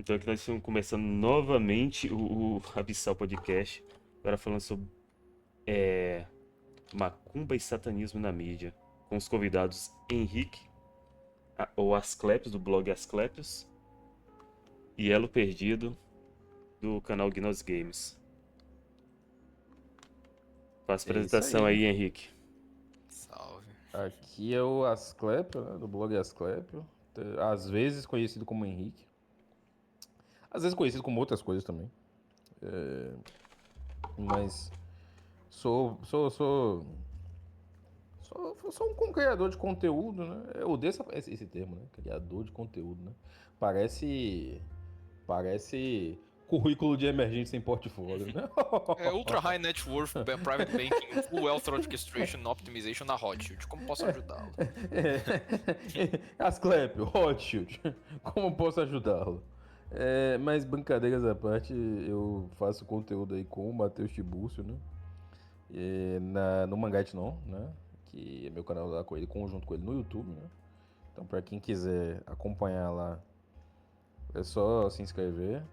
Então aqui nós estamos começando novamente o Abissal Podcast. Agora falando sobre macumba e satanismo na mídia. Com os convidados Henrique, ou Asclepios, do blog Asclepios, e Elo Perdido, do canal Gnos Games. Faz É isso apresentação aí. aí, Henrique. Salve. Aqui é o Asclepio, né, do blog Asclepio. Às vezes conhecido como Henrique. Às vezes conhecido como outras coisas também. Mas sou um criador de conteúdo, né? Eu odeio esse termo, né? Criador de conteúdo, né? Parece currículo de emergência em portfólio, né? É Ultra High Net Worth Private Banking Full Wealth Orchestration Optimization na Rothschild. Como posso ajudá-lo? Asclepio, Rothschild, como posso ajudá-lo? Mas brincadeiras à parte, eu faço conteúdo aí com o Matheus Tibúrcio, né? No Mangate Não, né? Que é meu canal lá com ele, conjunto com ele no YouTube, né? Então, pra quem quiser acompanhar lá, é só se inscrever.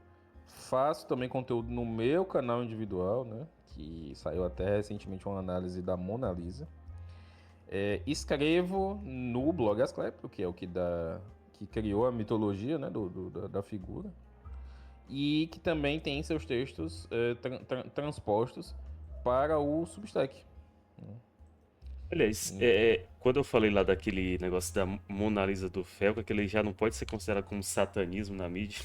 Faço também conteúdo no meu canal individual, né? Que saiu até recentemente uma análise da Mona Lisa. Escrevo no blog Asclepio, que é o que criou a mitologia, né, da figura. E que também tem seus textos transpostos para o Substack. Aliás, quando eu falei lá daquele negócio da Mona Lisa do Fel, que aquele já não pode ser considerado como satanismo na mídia.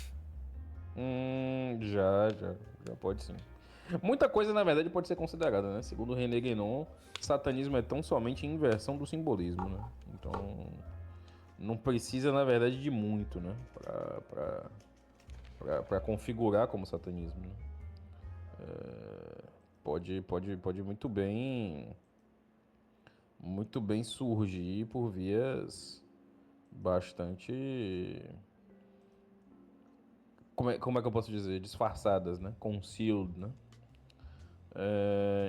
Já pode sim. Muita coisa, na verdade, pode ser considerada, né? Segundo René Guénon, satanismo é tão somente inversão do simbolismo, né? Então, não precisa, na verdade, de muito, né? Pra configurar como satanismo, né? Pode muito bem surgir por vias bastante, como é que eu posso dizer, disfarçadas, né? Concealed, né?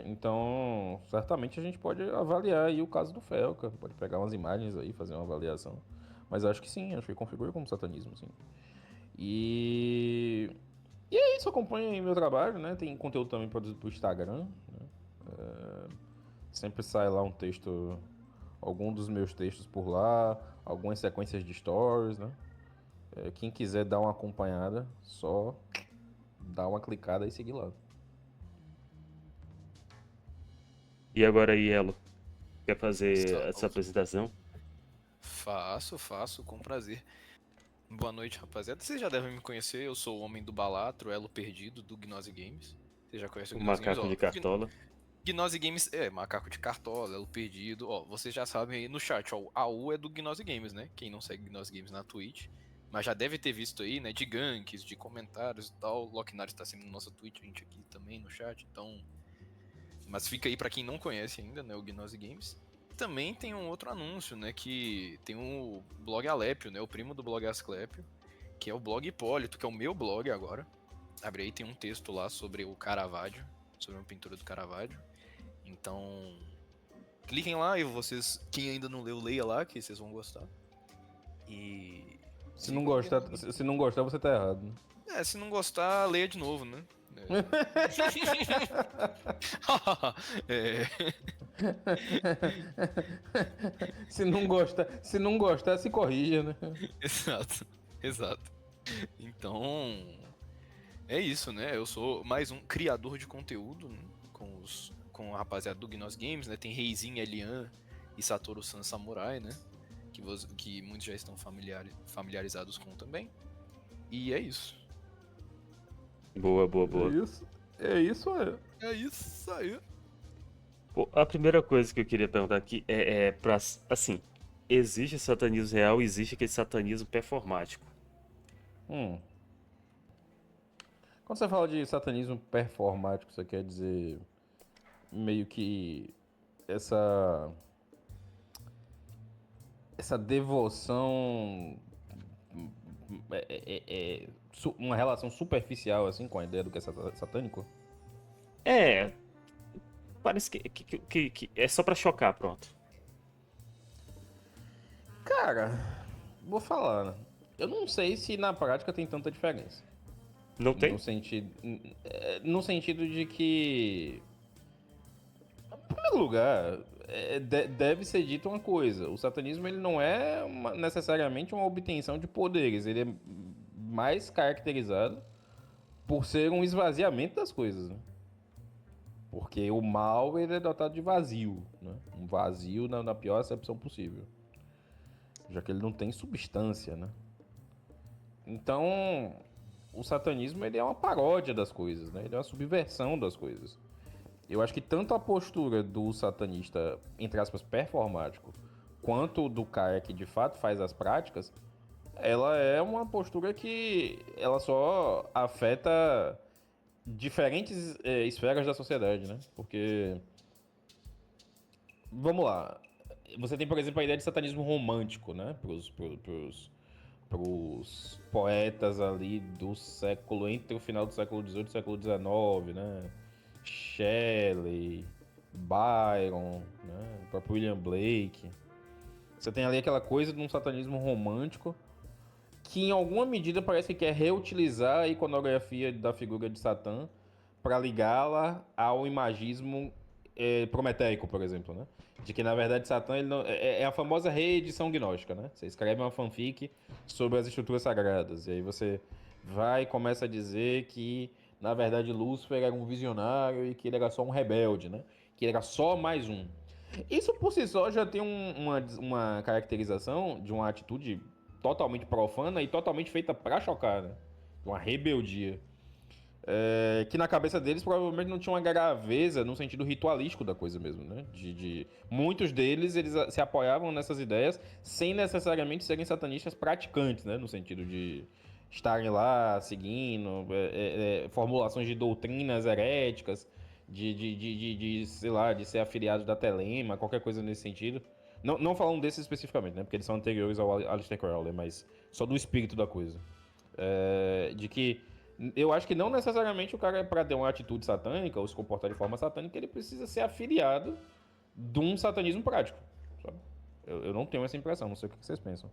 Então, certamente a gente pode avaliar aí o caso do Felca, pode pegar umas imagens aí, fazer uma avaliação. Mas acho que sim, acho que configura como satanismo, sim. E, e é isso, acompanha aí meu trabalho, né? Tem conteúdo também produzido pro Instagram, né? Sempre sai lá um texto, algum dos meus textos por lá, algumas sequências de stories, né? Quem quiser dar uma acompanhada, só dá uma clicada e seguir lá. E agora aí, Elo, quer fazer essa Salve. apresentação? Faço, com prazer. Boa noite, rapaziada. Vocês já devem me conhecer, eu sou o Homem do Balatro, Elo Perdido, do Gnose Games. Vocês já conhecem O o Gnose Games? macaco Ó, de cartola. Gnose Games é macaco de cartola, Elo Perdido. Ó, vocês já sabem aí no chat, ó, o AU é do Gnose Games, né? Quem não segue Gnose Games na Twitch. Mas já deve ter visto aí, né, de ganks, de comentários e tal. O Locknar está sendo no nosso Twitch, a gente aqui também no chat, então... Mas fica aí pra quem não conhece ainda, né, o Gnose Games. Também tem um outro anúncio, né, que tem o blog Alépio, né, o primo do blog Asclepio, que é o blog Hipólito, que é o meu blog agora. Abre aí, tem um texto lá sobre o Caravaggio, sobre uma pintura do Caravaggio. Então, cliquem lá e vocês, quem ainda não leu, leia lá, que vocês vão gostar. E Se não sigam o gostar, Gnose Games. se não gostar, você tá errado, né? Se não gostar, leia de novo, né? É. Se não gostar, se corrija, né? Exato, exato. Então, é isso, né? Eu sou mais um criador de conteúdo, né? Com a rapaziada do Gnos Games, né? Tem Reizinho, Elian e Satoru-san Samurai, né? Que muitos já estão familiarizados com também. E é isso. Boa, boa, É boa. isso. É isso, é. É isso aí. Pô, a primeira coisa que eu queria perguntar aqui assim, existe satanismo real e existe aquele satanismo performático. Hum. Quando você fala de satanismo performático, você quer dizer meio que essa essa devoção uma relação superficial assim com a ideia do que é satânico? É, parece que é só pra chocar, pronto. Cara, vou falar, né? Eu não sei se na prática tem tanta diferença. Não tem? No sentido de que, em primeiro lugar, deve ser dito uma coisa. O satanismo ele não é necessariamente uma obtenção de poderes. Ele é mais caracterizado por ser um esvaziamento das coisas, né? Porque o mal ele é dotado de vazio, né? Um vazio na pior acepção possível. Já que ele não tem substância, né? Então, o satanismo ele é uma paródia das coisas, né? Ele é uma subversão das coisas. Eu acho que tanto a postura do satanista, entre aspas, performático, quanto do cara que de fato faz as práticas, ela é uma postura que ela só afeta diferentes esferas da sociedade, né? Porque, vamos lá, você tem, por exemplo, a ideia de satanismo romântico, né? Pros poetas ali do século, entre o final do século XVIII e o século XIX, né? Shelley, Byron, né? O próprio William Blake. Você tem ali aquela coisa de um satanismo romântico que em alguma medida parece que quer reutilizar a iconografia da figura de Satã para ligá-la ao imagismo prometeico, por exemplo, né? De que na verdade Satã ele não, é a famosa reedição gnóstica, né? Você escreve uma fanfic sobre as estruturas sagradas e aí você vai e começa a dizer que na verdade Lúcifer era um visionário e que ele era só um rebelde, né? Que ele era só mais um. Isso por si só já tem uma caracterização de uma atitude totalmente profana e totalmente feita pra chocar, né? Uma rebeldia. Que na cabeça deles provavelmente não tinha uma graveza no sentido ritualístico da coisa mesmo, né? Muitos deles eles se apoiavam nessas ideias sem necessariamente serem satanistas praticantes, né? No sentido de estarem lá seguindo formulações de doutrinas heréticas, sei lá, de ser afiliados da Telema, qualquer coisa nesse sentido. Não falando desses especificamente, né? Porque eles são anteriores ao Aleister Crowley, mas só do espírito da coisa. De que eu acho que não necessariamente o cara, para ter uma atitude satânica ou se comportar de forma satânica, ele precisa ser afiliado de um satanismo prático. Sabe? Eu não tenho essa impressão, não sei o que vocês pensam.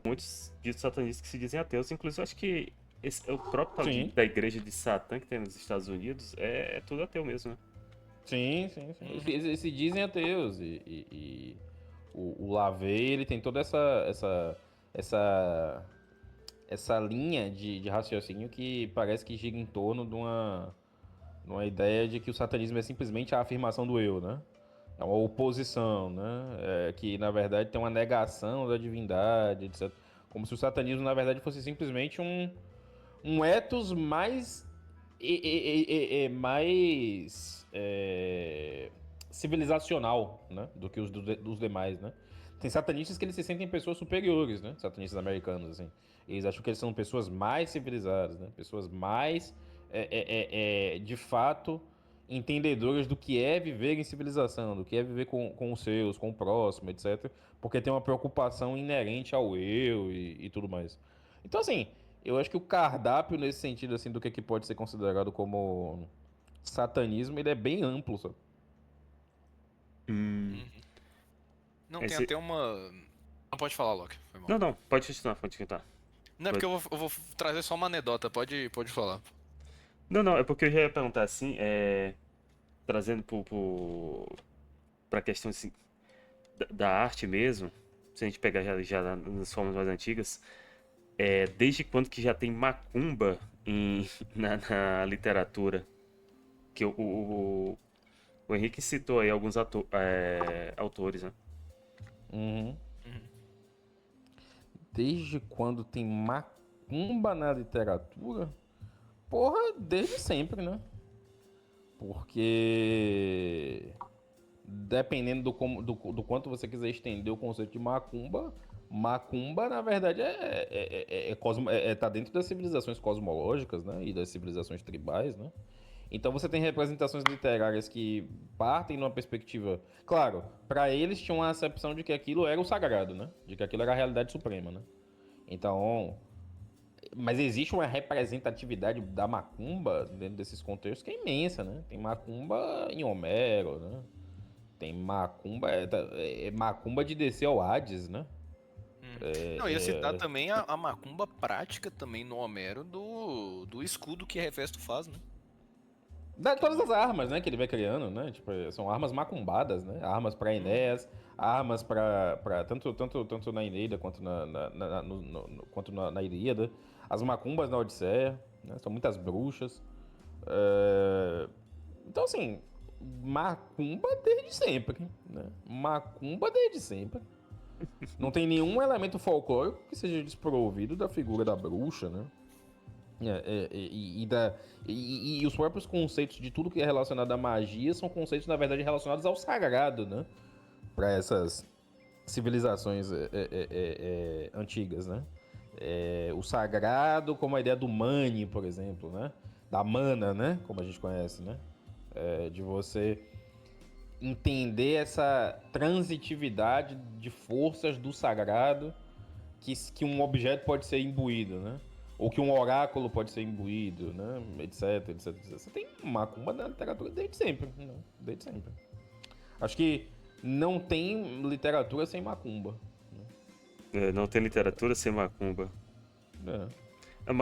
Muitos ditos satanistas que se dizem ateus, inclusive eu acho que o próprio tal Sim, da igreja de Satã que tem nos Estados Unidos é tudo ateu mesmo, né? sim. Eles se dizem ateus e o Lavey, ele tem toda essa, essa linha de raciocínio que parece que gira em torno de uma ideia de que o satanismo é simplesmente a afirmação do eu, né? É uma oposição, né? Que na verdade tem uma negação da divindade, etc. Como se o satanismo na verdade fosse simplesmente um ethos mais mais civilizacional, né? Do que os dos demais, né? Tem satanistas que eles se sentem pessoas superiores, né? Satanistas americanos, assim. Eles acham que eles são pessoas mais civilizadas, né? Pessoas mais, de fato, entendedoras do que é viver em civilização, do que é viver com os seus, com o próximo, etc. Porque tem uma preocupação inerente ao eu e tudo mais. Então, assim, eu acho que o cardápio, nesse sentido, assim, do que pode ser considerado como satanismo, ele é bem amplo, sabe? Hum. Uhum. Não, tem Esse... até uma. Não pode falar, Loki, foi mal. Não, pode continuar, pode continuar. Não é porque eu vou trazer só uma anedota, pode falar. Não, é porque eu já ia perguntar assim, trazendo pra questão assim, da arte mesmo, se a gente pegar já nas formas mais antigas, desde quando que já tem macumba na literatura? Que o Henrique citou aí alguns autores, né? Uhum. Uhum. Desde quando tem macumba na literatura? Porra, desde sempre, né? Porque dependendo do quanto você quiser estender o conceito de macumba, macumba, na verdade, tá dentro das civilizações cosmológicas, né? E das civilizações tribais, né? Então você tem representações literárias que partem numa perspectiva. Claro, para eles tinham uma acepção de que aquilo era o sagrado, né? De que aquilo era a realidade suprema, né? Então. Mas existe uma representatividade da macumba dentro desses contextos que é imensa, né? Tem macumba em Homero, né? Tem macumba. É macumba de descer ao Hades, né? Não, ia citar também a macumba prática também no Homero do escudo que Hefesto faz, né? Todas as armas, né, que ele vai criando, né? Tipo, são armas macumbadas, né? Armas pra Enéas, armas pra tanto na Eneida quanto na Ilíada. As macumbas na Odisseia, né? São muitas bruxas. Então, assim, macumba desde sempre, né? Macumba desde sempre. Não tem nenhum elemento folclórico que seja desprovido da figura da bruxa, né? E os próprios conceitos de tudo que é relacionado à magia são conceitos, na verdade, relacionados ao sagrado, né? Para essas civilizações antigas, né? O sagrado como a ideia do mani, por exemplo, né? Da mana, né? Como a gente conhece, né? De você entender essa transitividade de forças do sagrado que um objeto pode ser imbuído, né? Ou que um oráculo pode ser imbuído, né? Etc, etc, etc. Você tem macumba na literatura desde sempre, né? Desde sempre. Acho que não tem literatura sem macumba. Não tem literatura sem macumba.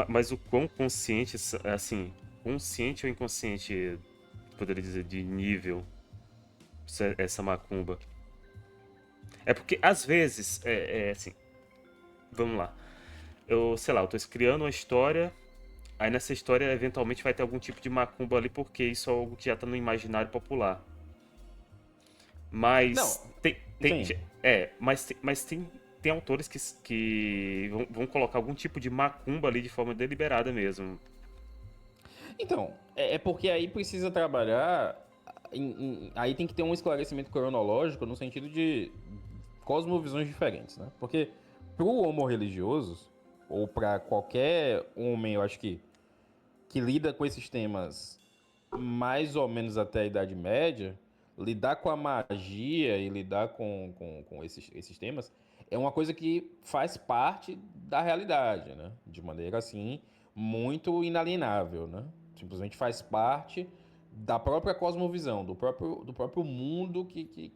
Mas o quão consciente, assim, consciente ou inconsciente, poderia dizer, de nível, essa macumba? É porque, às vezes, assim, vamos lá. Eu tô criando uma história, aí nessa história, eventualmente, vai ter algum tipo de macumba ali, porque isso é algo que já tá no imaginário popular. Mas Não, sim. mas tem autores que vão colocar algum tipo de macumba ali de forma deliberada mesmo. Então, porque aí precisa trabalhar. Aí tem que ter um esclarecimento cronológico no sentido de cosmovisões diferentes, né? Porque pro homo religioso, ou para qualquer homem, eu acho que lida com esses temas mais ou menos até a Idade Média, lidar com a magia e lidar com esses temas é uma coisa que faz parte da realidade, né? De maneira assim, muito inalienável, né? Simplesmente faz parte da própria cosmovisão, do próprio mundo que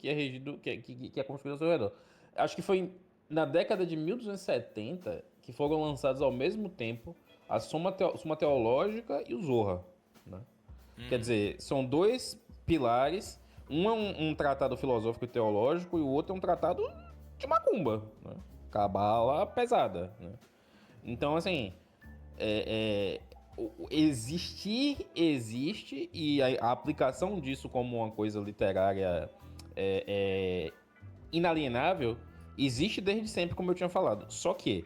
é regido, que é construído ao seu redor. Acho que foi na década de 1270 que foram lançados ao mesmo tempo a Suma Teológica e o Zorra, né? Quer dizer, são dois pilares, um é um tratado filosófico e teológico e o outro é um tratado de macumba, né? Cabala pesada, né? Então, assim, existe, e a aplicação disso como uma coisa literária inalienável existe desde sempre, como eu tinha falado. Só que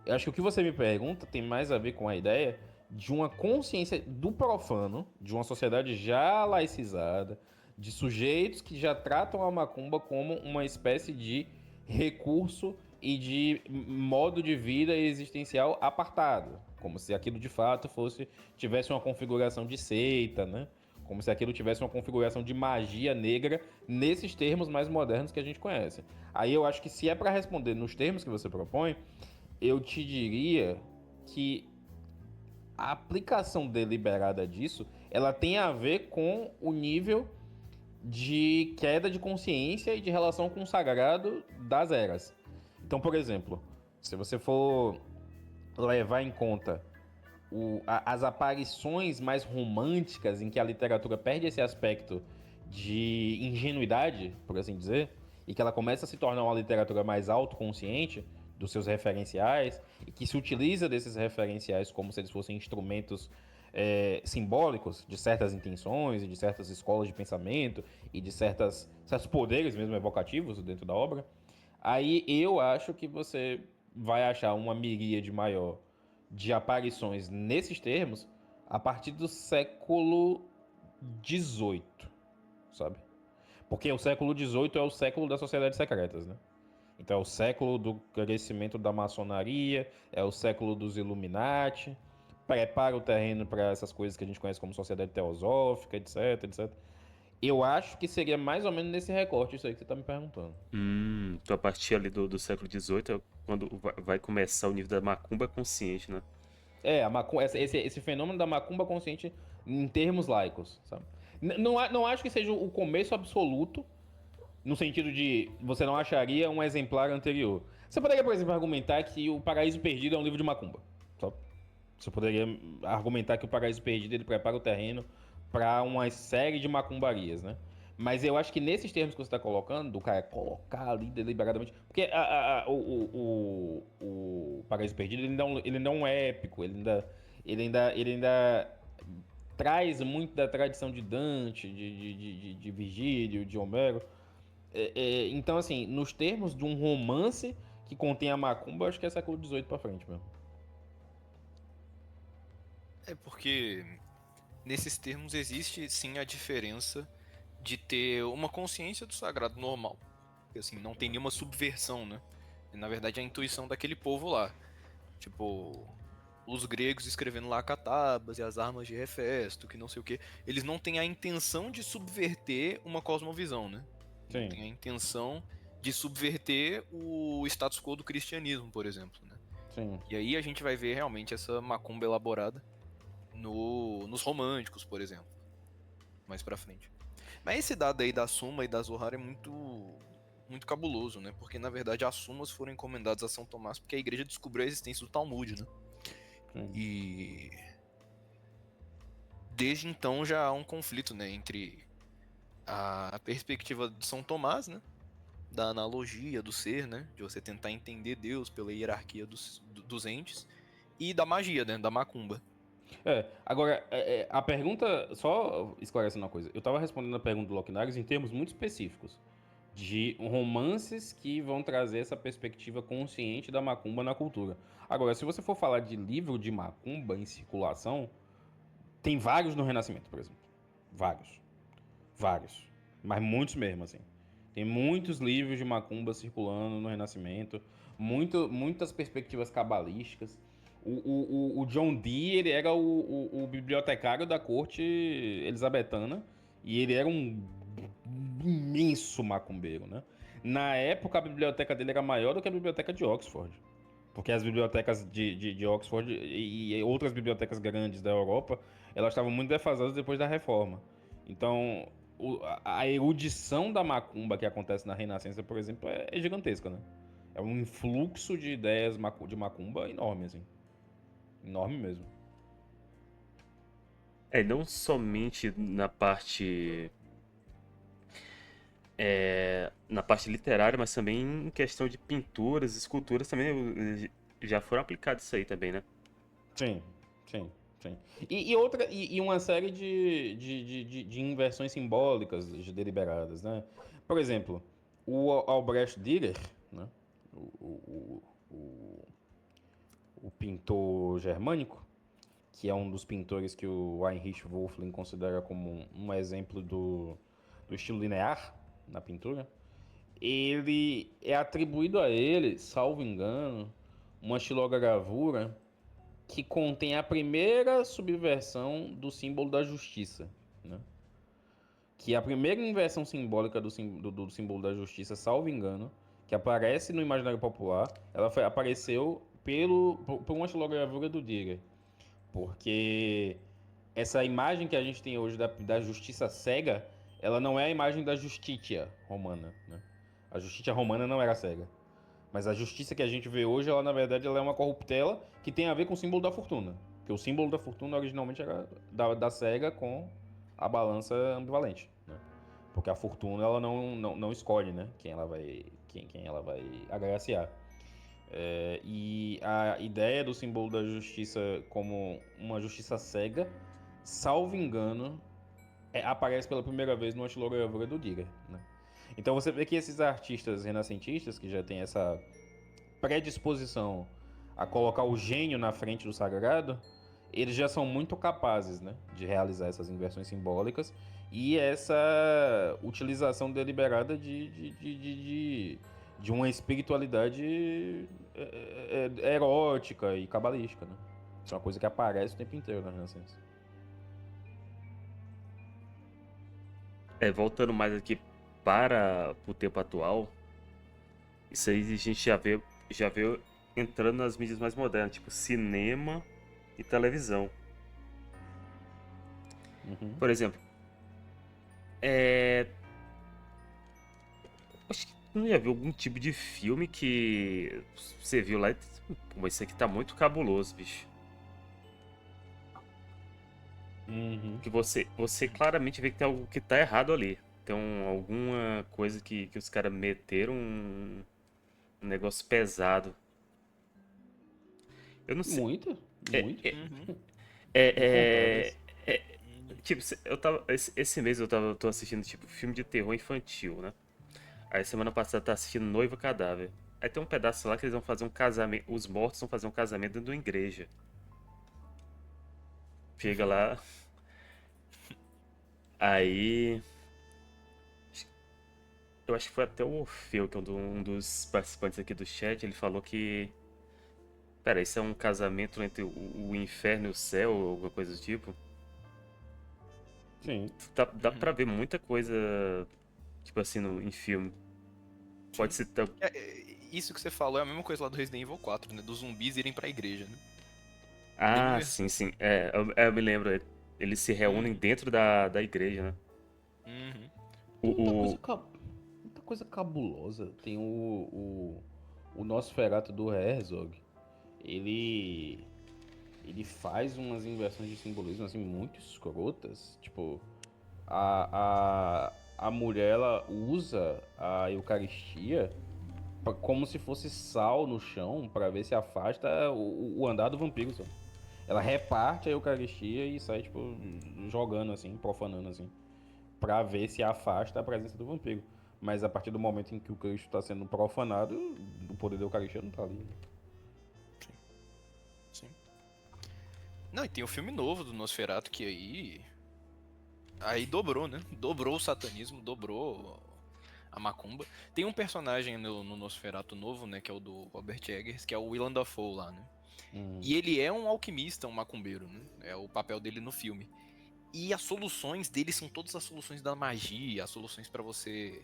eu acho que o que você me pergunta tem mais a ver com a ideia de uma consciência do profano, de uma sociedade já laicizada, de sujeitos que já tratam a macumba como uma espécie de recurso e de modo de vida existencial apartado, como se aquilo de fato tivesse uma configuração de seita, né? Como se aquilo tivesse uma configuração de magia negra nesses termos mais modernos que a gente conhece. Aí eu acho que se é para responder nos termos que você propõe, eu te diria que a aplicação deliberada disso, ela tem a ver com o nível de queda de consciência e de relação com o sagrado das eras. Então, por exemplo, se você for levar em conta as aparições mais românticas em que a literatura perde esse aspecto de ingenuidade, por assim dizer, e que ela começa a se tornar uma literatura mais autoconsciente dos seus referenciais e que se utiliza desses referenciais como se eles fossem instrumentos simbólicos de certas intenções e de certas escolas de pensamento e de certos poderes mesmo evocativos dentro da obra, aí eu acho que você vai achar uma miríade maior de aparições nesses termos a partir do século XVIII, sabe? Porque o século XVIII é o século das sociedades secretas, né? Então é o século do crescimento da maçonaria, é o século dos Illuminati, prepara o terreno para essas coisas que a gente conhece como sociedade teosófica, etc, etc. Eu acho que seria mais ou menos nesse recorte isso aí que você está me perguntando. Então a partir ali do século XVIII é quando vai começar o nível da macumba consciente, né? Esse fenômeno da macumba consciente em termos laicos, sabe? Não acho que seja o começo absoluto, no sentido de você não acharia um exemplar anterior. Você poderia, por exemplo, argumentar que o Paraíso Perdido é um livro de macumba. Só. Você poderia argumentar que o Paraíso Perdido ele prepara o terreno para uma série de macumbarias, né? Mas eu acho que nesses termos que você está colocando, do cara colocar ali deliberadamente. Porque o Paraíso Perdido ele não é épico, ele ainda traz muito da tradição de Dante, de Virgílio, de Homero. Então, assim, nos termos de um romance que contém a macumba, eu acho que é século XVIII pra frente mesmo. É porque nesses termos existe sim a diferença de ter uma consciência do sagrado normal. Porque, assim, não tem nenhuma subversão, né? Na verdade, é a intuição daquele povo lá. Tipo, os gregos escrevendo lá catabas e as armas de Hefesto, que não sei o quê. Eles não têm a intenção de subverter uma cosmovisão, né? Não Sim, têm a intenção de subverter o status quo do cristianismo, por exemplo, né? sim. E aí a gente vai ver realmente essa macumba elaborada nos românticos, por exemplo, mais pra frente. Mas esse dado aí da Suma e da Zohar é muito cabuloso, né? Porque na verdade as Sumas foram encomendadas a São Tomás porque a igreja descobriu a existência do Talmud, né? Sim. E desde então já há um conflito, né, entre a perspectiva de São Tomás, né, da analogia do ser, né, de você tentar entender Deus pela hierarquia dos entes, e da magia, né, da macumba. Agora, a pergunta, só esclarecendo uma coisa, eu tava respondendo a pergunta do Loquinares em termos muito específicos, de romances que vão trazer essa perspectiva consciente da macumba na cultura. Agora, se você for falar de livro de macumba em circulação, tem vários no Renascimento, por exemplo. Vários. Vários. Mas muitos mesmo, assim. Tem muitos livros de macumba circulando no Renascimento, muitas perspectivas cabalísticas. O John Dee, ele era o bibliotecário da corte elisabetana e ele era um imenso macumbeiro, né? Na época, a biblioteca dele era maior do que a biblioteca de Oxford. Porque as bibliotecas de Oxford e outras bibliotecas grandes da Europa, elas estavam muito defasadas depois da reforma. Então, a erudição da macumba que acontece na Renascença, por exemplo, é gigantesca, né? É um influxo de ideias de macumba enorme, assim. Enorme mesmo. É, não somente na parte literária, mas também em questão de pinturas, esculturas também já foram aplicados isso aí também, né? Sim, sim, sim. E uma série de inversões simbólicas deliberadas, né? Por exemplo, o Albrecht Dürer, né? O, o pintor germânico, que é um dos pintores que o Heinrich Wölfling considera como um exemplo do estilo linear na pintura, ele é atribuído a ele, salvo engano, uma estilogravura que contém a primeira subversão do símbolo da justiça, né? Que é a primeira inversão simbólica do símbolo da justiça, salvo engano, que aparece no imaginário popular, apareceu por uma estilogravura do Dürer. Porque essa imagem que a gente tem hoje da justiça cega, ela não é a imagem da justitia romana, né? A justitia romana não era cega. Mas a justiça que a gente vê hoje, ela na verdade ela é uma corruptela que tem a ver com o símbolo da fortuna. Porque o símbolo da fortuna originalmente era da cega com a balança ambivalente, né? Porque a fortuna ela não escolhe, né? Quem ela vai agraciar. E a ideia do símbolo da justiça como uma justiça cega, salvo engano, aparece pela primeira vez no estilogravura do Dürer, né? Então você vê que esses artistas renascentistas, que já têm essa predisposição a colocar o gênio na frente do sagrado, eles já são muito capazes, né, de realizar essas inversões simbólicas e essa utilização deliberada de uma espiritualidade erótica e cabalística, né? Isso é uma coisa que aparece o tempo inteiro na Renascença. Voltando mais aqui para o tempo atual, isso aí a gente já vê entrando nas mídias mais modernas, tipo cinema e televisão. Uhum. Por exemplo, é, acho que não ia ver algum tipo de filme que você viu lá e... Pô, mas isso aqui tá muito cabuloso, bicho. Uhum. Que você claramente vê que tem algo que tá errado ali. Tem alguma coisa que os caras meteram um negócio pesado. Eu não sei. Muito, É, muito. é, Uhum. é, Incontáveis. é- é- tipo, eu tava. Esse mês tô assistindo, tipo, filme de terror infantil, né? Aí semana passada eu tava assistindo Noiva Cadáver. Aí tem um pedaço lá que eles vão fazer um casamento. Os mortos vão fazer um casamento dentro de uma igreja. Chega lá, aí. Eu acho que foi até o Orfeu, que é um dos participantes aqui do chat, ele falou que. Pera, isso é um casamento entre o inferno e o céu, ou alguma coisa do tipo. Sim. Dá Uhum. pra ver muita coisa, tipo assim, em filme. Pode Sim. ser. Isso que você falou é a mesma coisa lá do Resident Evil 4, né? Dos zumbis irem pra igreja, né? Bem Ah, sim, imersivo. sim. Eu me lembro. Eles se reúnem Uhum. dentro da igreja, né? Uhum. O, Tem muita o- coisa, muita coisa cabulosa. Tem o Nosferatu do Herzog. Ele, ele faz umas inversões de simbolismo assim muito escrotas. Tipo, a mulher ela usa a Eucaristia como se fosse sal no chão pra ver se afasta o andar do vampiro, sabe? Ela reparte a Eucaristia e sai, tipo, jogando assim, profanando assim, pra ver se afasta a presença do vampiro. Mas a partir do momento em que o Cristo está sendo profanado, o poder da Eucaristia não tá ali. Sim, sim. Não, e tem o filme novo do Nosferatu que aí dobrou, né? Dobrou o satanismo, dobrou a macumba. Tem um personagem no Nosferatu novo, né, que é o do Robert Eggers, que é o Willem Dafoe lá, né? Hum. E ele é um alquimista, um macumbeiro, né? É o papel dele no filme. E as soluções dele são todas as soluções da magia, as soluções pra você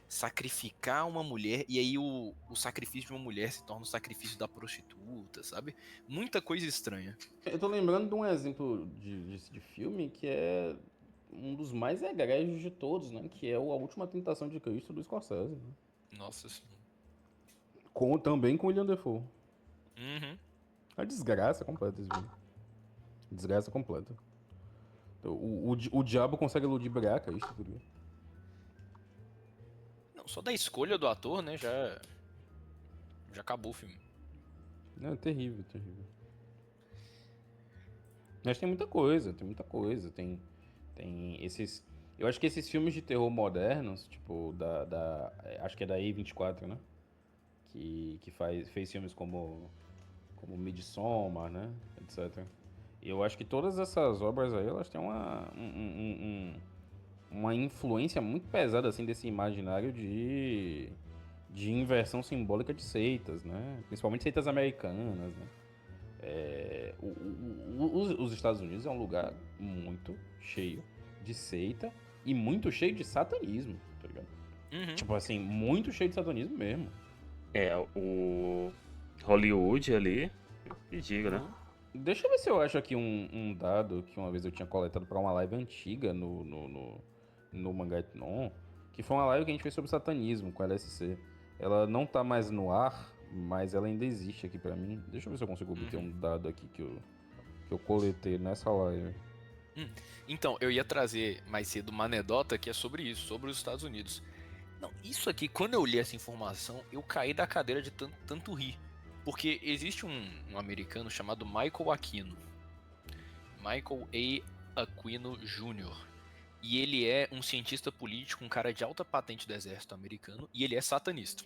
sacrificar uma mulher, e aí o sacrifício de uma mulher se torna o sacrifício da prostituta, sabe? Muita coisa estranha. Eu tô lembrando de um exemplo de filme que é um dos mais egrégios de todos, né? Que é A Última Tentação de Cristo do Scorsese. Né? Nossa senhora. Também com William Dafoe. Uhum. A desgraça completa esse filme. Desgraça completa. Então, o diabo consegue ludibriar Cristo, por isso. Não, só da escolha do ator, né, já acabou o filme. É terrível, terrível. Mas tem muita coisa, tem muita coisa. Tem esses. Eu acho que esses filmes de terror modernos, tipo, acho que é da A24, né? Que fez filmes como Midsommar, né? Etc. E eu acho que todas essas obras aí, elas têm uma influência muito pesada, assim, desse imaginário de inversão simbólica de seitas, né? Principalmente seitas americanas, né? Os Estados Unidos é um lugar muito cheio de seita e muito cheio de satanismo, tá ligado? Uhum. Tipo assim, muito cheio de satanismo mesmo. é, o Hollywood ali, e digo, né? Uhum. Deixa eu ver se eu acho aqui um dado que uma vez eu tinha coletado pra uma live antiga no Mangaitnon, que foi uma live que a gente fez sobre satanismo com a LSC. Ela não tá mais no ar, mas ela ainda existe aqui pra mim. Deixa eu ver se eu consigo obter Uhum. um dado aqui que eu coletei nessa live. Hum. Então, eu ia trazer mais cedo uma anedota que é sobre isso, sobre os Estados Unidos. Não, isso aqui, quando eu li essa informação, eu caí da cadeira de tanto rir. Porque existe um americano chamado Michael Aquino. Michael A. Aquino Jr. E ele é um cientista político, um cara de alta patente do exército americano, e ele é satanista.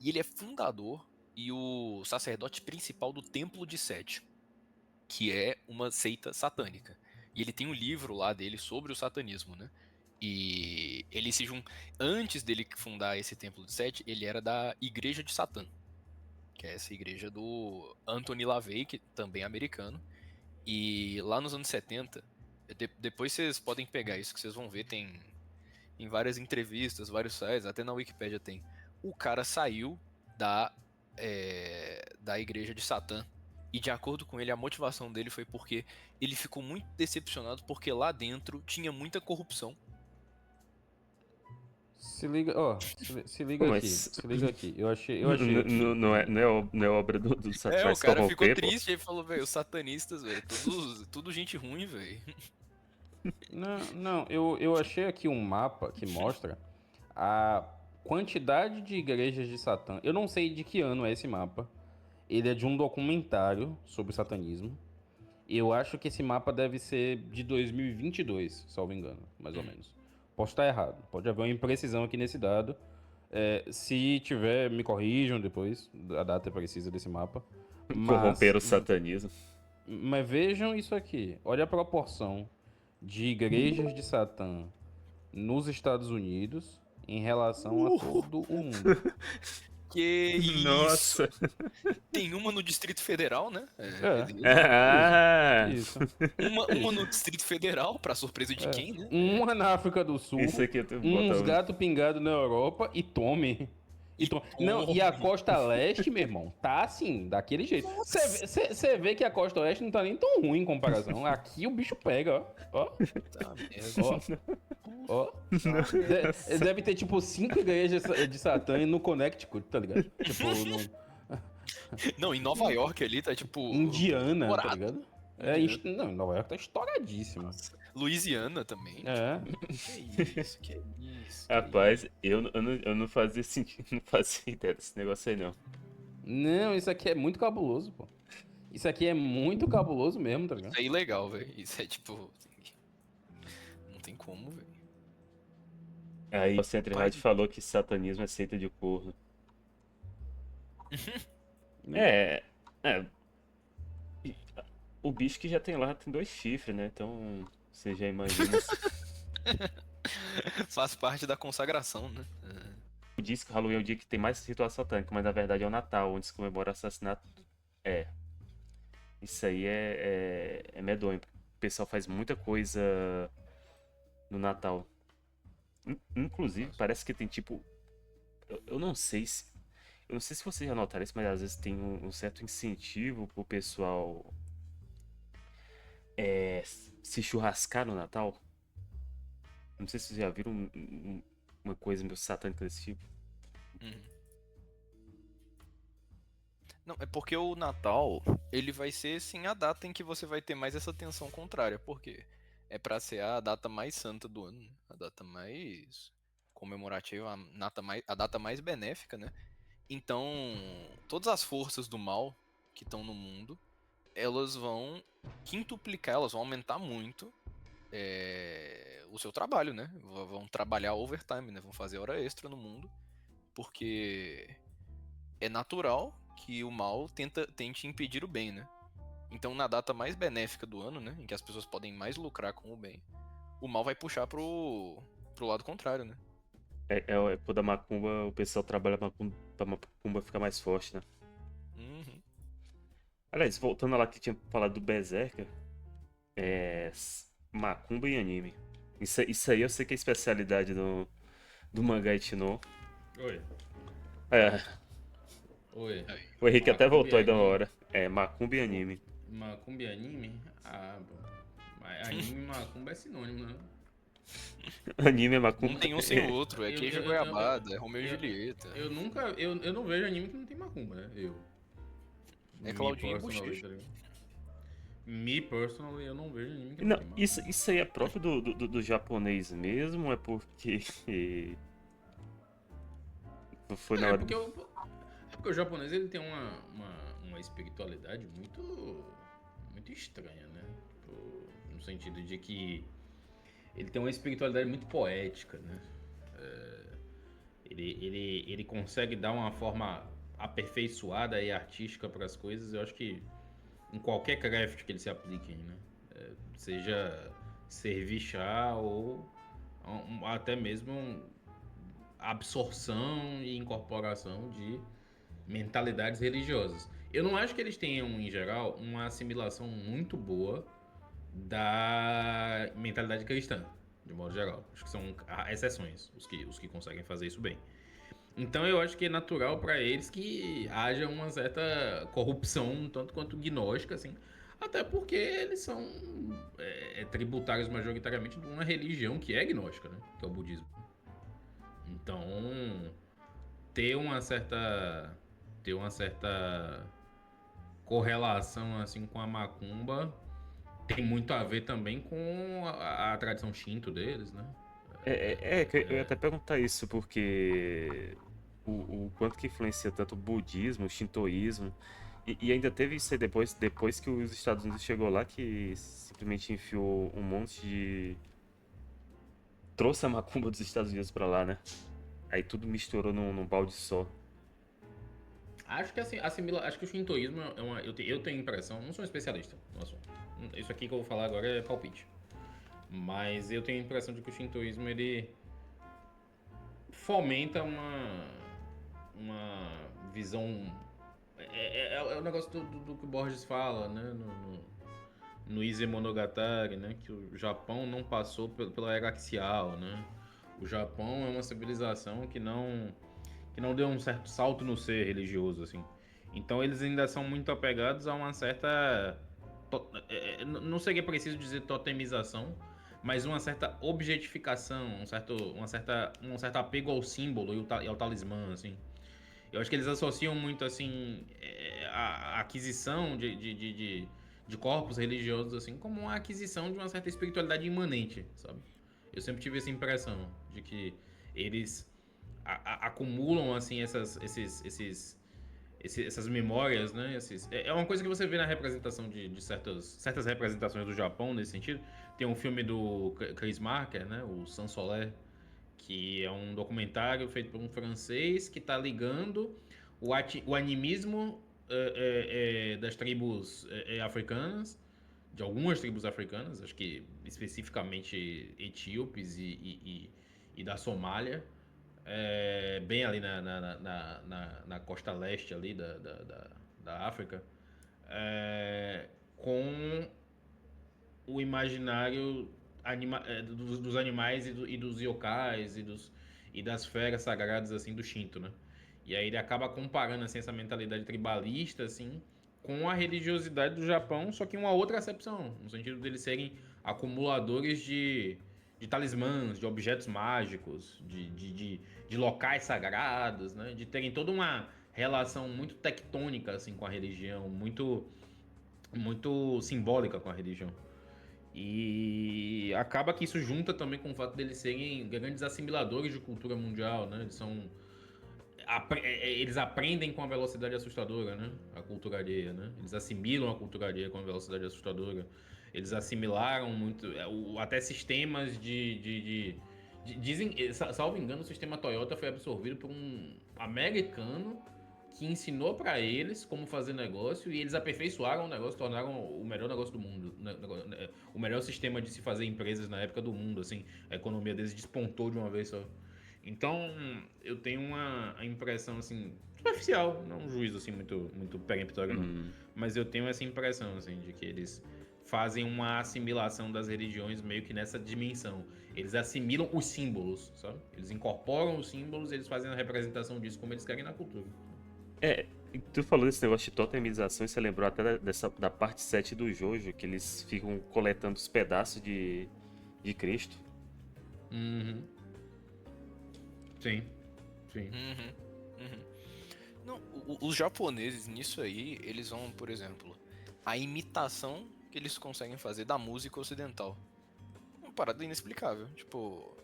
E ele é fundador e o sacerdote principal do Templo de Sete, que é uma seita satânica. E ele tem um livro lá dele sobre o satanismo, né? E ele se junta. Antes dele fundar esse Templo de Sete, ele era da Igreja de Satã, que é essa igreja do Anthony LaVey, que também é americano. E lá nos anos 70, depois vocês podem pegar isso que vocês vão ver, tem em várias entrevistas, vários sites, até na Wikipédia tem. O cara saiu da, da igreja de Satã. E de acordo com ele, a motivação dele foi porque ele ficou muito decepcionado porque lá dentro tinha muita corrupção. Se liga, ó, se liga Pô, aqui, mas se liga aqui. Eu achei aqui. não é obra do É, o Satanás cara ficou corromper, pô. triste e falou, velho, os satanistas, velho, tudo gente ruim, velho. Não, eu achei aqui um mapa que mostra a quantidade de igrejas de Satã. Eu não sei de que ano é esse mapa. Ele é de um documentário sobre satanismo. Eu acho que esse mapa deve ser de 2022, salvo engano, mais ou menos. Posso estar errado, pode haver uma imprecisão aqui nesse dado. Se tiver, me corrijam depois, a data precisa desse mapa. Corromper Mas, o satanismo. mas vejam isso aqui, olha a proporção de igrejas de Satã nos Estados Unidos em relação a todo o mundo. Que isso? Nossa. Tem uma no Distrito Federal, né? É, É, beleza. Ah, isso, Uma isso. no Distrito Federal, pra surpresa de quem, né? Uma na África do isso Sul, aqui tu uns bota. gatos pingados na Europa e tome. E Não, e a tome. costa leste, meu irmão, tá assim, daquele jeito. Nossa, Você vê que a costa oeste não tá nem tão ruim em comparação. Aqui o bicho pega, ó. tá Ó, merda. ó. Tá merda. Deve ter tipo 5 igrejas de Satã no Connecticut, tá ligado? Tipo, no Não, em Nova York ali tá tipo. Indiana, tá Estourado. ligado? Indiana. Não, Nova York tá estouradíssimo. Louisiana também. É. Que isso, que isso. Rapaz, eu não fazia sentido, não fazia ideia desse negócio aí, não. Não, isso aqui é muito cabuloso, pô. Isso aqui é muito cabuloso mesmo, tá ligado? Isso é ilegal, velho. Isso é tipo. Não tem como, velho. Aí o Centro Rádio falou que satanismo é seita de corno. É, é. e- O bicho que já tem lá tem 2 chifres, né? Então você já imagina. Faz parte da consagração, né? Diz que o Halloween é o dia que tem mais ritual satânico, mas na verdade é o Natal, onde se comemora o assassinato. É, isso aí é medonho. O pessoal faz muita coisa no Natal. Inclusive, parece que tem tipo. Eu não sei se. Eu não sei se vocês já notaram isso, mas às vezes tem um certo incentivo pro pessoal se churrascar no Natal. Não sei se vocês já viram uma coisa meio satânica desse tipo. Uhum. Não, é porque o Natal, ele vai ser sim a data em que você vai ter mais essa tensão contrária. Por quê? É pra ser a data mais santa do ano, né? A data mais comemorativa, a data mais benéfica, né? Então, todas as forças do mal que estão no mundo, elas vão quintuplicar, elas vão aumentar muito o seu trabalho, né? Vão trabalhar overtime, né? Vão fazer hora extra no mundo, porque é natural que o mal tente impedir o bem, né? Então, na data mais benéfica do ano, né? Em que as pessoas podem mais lucrar com o bem, o mal vai puxar pro lado contrário, né? Por da macumba, o pessoal trabalha pra macumba ficar mais forte, né? Uhum. Aliás, voltando lá que tinha falado do Berserker, macumba e anime. Isso aí eu sei que é especialidade do mangá Ichino. Oi. É, Oi. o Henrique até Macumba voltou e aí da anime. hora. É, macumba e anime. Macumba e anime? Ah, bom. Mas anime e macumba é sinônimo, né? Anime é macumba. Não tem um sem o outro, é Eu- queijo eu- e eu- eu- goiabada, é Romeu e eu- Julieta. Eu nunca. Eu não vejo anime que não tem macumba, né? É Me Claudinho e personally, Bochecha. tá ligado? Me personally, eu não vejo anime que não Não, tem macumba. isso aí é próprio do japonês mesmo? É porque. Foi na É hora. porque o japonês ele tem uma espiritualidade muito estranha, né? Tipo, no sentido de que ele tem uma espiritualidade muito poética, né? Ele consegue dar uma forma aperfeiçoada e artística para as coisas. Eu acho que em qualquer craft que ele se aplique, né? Seja servir chá ou até mesmo absorção e incorporação de mentalidades religiosas. Eu não acho que eles tenham, em geral, uma assimilação muito boa da mentalidade cristã, de modo geral. Acho que são exceções os que conseguem fazer isso bem. Então eu acho que é natural para eles que haja uma certa corrupção, um tanto quanto gnóstica, assim. Até porque eles são tributários majoritariamente de uma religião que é gnóstica, né? Que é o budismo. Então, ter uma certa ter uma certa correlação assim com a macumba tem muito a ver também com a tradição Shinto deles, né? Que eu ia até perguntar isso, porque o quanto que influencia tanto o budismo, o shintoísmo, e ainda teve isso aí depois que os Estados Unidos chegou lá, que simplesmente enfiou um monte de... Trouxe a macumba dos Estados Unidos pra lá, né? Aí tudo misturou num balde só. Acho que assim, acho que o shintoísmo é uma, eu tenho a impressão, não sou um especialista no assunto. Isso aqui que eu vou falar agora é palpite. Mas eu tenho a impressão de que o shintoísmo ele fomenta uma visão. É o negócio do que o Borges fala, né? No Ise Monogatari, né? Que o Japão não passou pela era axial, né? O Japão é uma civilização que não deu um certo salto no ser religioso, assim. Então eles ainda são muito apegados a uma certa. Não seria preciso dizer totemização, mas uma certa objetificação, um certo apego ao símbolo e ao talismã, assim. Eu acho que eles associam muito, assim, a aquisição de corpos religiosos, assim, como uma aquisição de uma certa espiritualidade imanente, sabe? Eu sempre tive essa impressão de que eles acumulam, assim, essas memórias, né? É uma coisa que você vê na representação de certas representações do Japão nesse sentido. Tem um filme do Chris Marker, né? O Sans Soleil, que é um documentário feito por um francês que está ligando o animismo das tribos africanas, de algumas tribos africanas, acho que especificamente etíopes e da Somália, bem ali na costa leste ali da África, com o imaginário dos animais e dos yokais e das feras sagradas assim do Shinto, né? E aí ele acaba comparando assim essa mentalidade tribalista assim com a religiosidade do Japão, só que uma outra acepção, no sentido deles serem acumuladores de talismãs, de objetos mágicos, de locais sagrados, né? De terem toda uma relação muito tectônica assim com a religião, muito simbólica com a religião. E acaba que isso junta também com o fato deles serem grandes assimiladores de cultura mundial, né? Eles aprendem com a velocidade assustadora, né? A cultura alheia, né? Eles assimilam a cultura alheia com a velocidade assustadora. Eles assimilaram muito, até sistemas dizem, salvo engano, o sistema Toyota foi absorvido por um americano que ensinou para eles como fazer negócio e eles aperfeiçoaram o negócio, tornaram o melhor negócio do mundo, o melhor sistema de se fazer empresas na época do mundo, assim, a economia deles despontou de uma vez só. Então, eu tenho uma impressão assim superficial, não um juízo assim muito peremptório não, Uhum. mas eu tenho essa impressão assim de que eles fazem uma assimilação das religiões meio que nessa dimensão. Eles assimilam os símbolos, sabe? Eles incorporam os símbolos, e eles fazem a representação disso como eles querem na cultura. E tu falou desse negócio de totemização, e você lembrou até da parte 7 do Jojo, que eles ficam coletando os pedaços de Cristo. Uhum. Sim, sim. Uhum, uhum. Não, os japoneses nisso aí, eles vão, por exemplo, a imitação que eles conseguem fazer da música ocidental. Uma parada inexplicável. Tipo,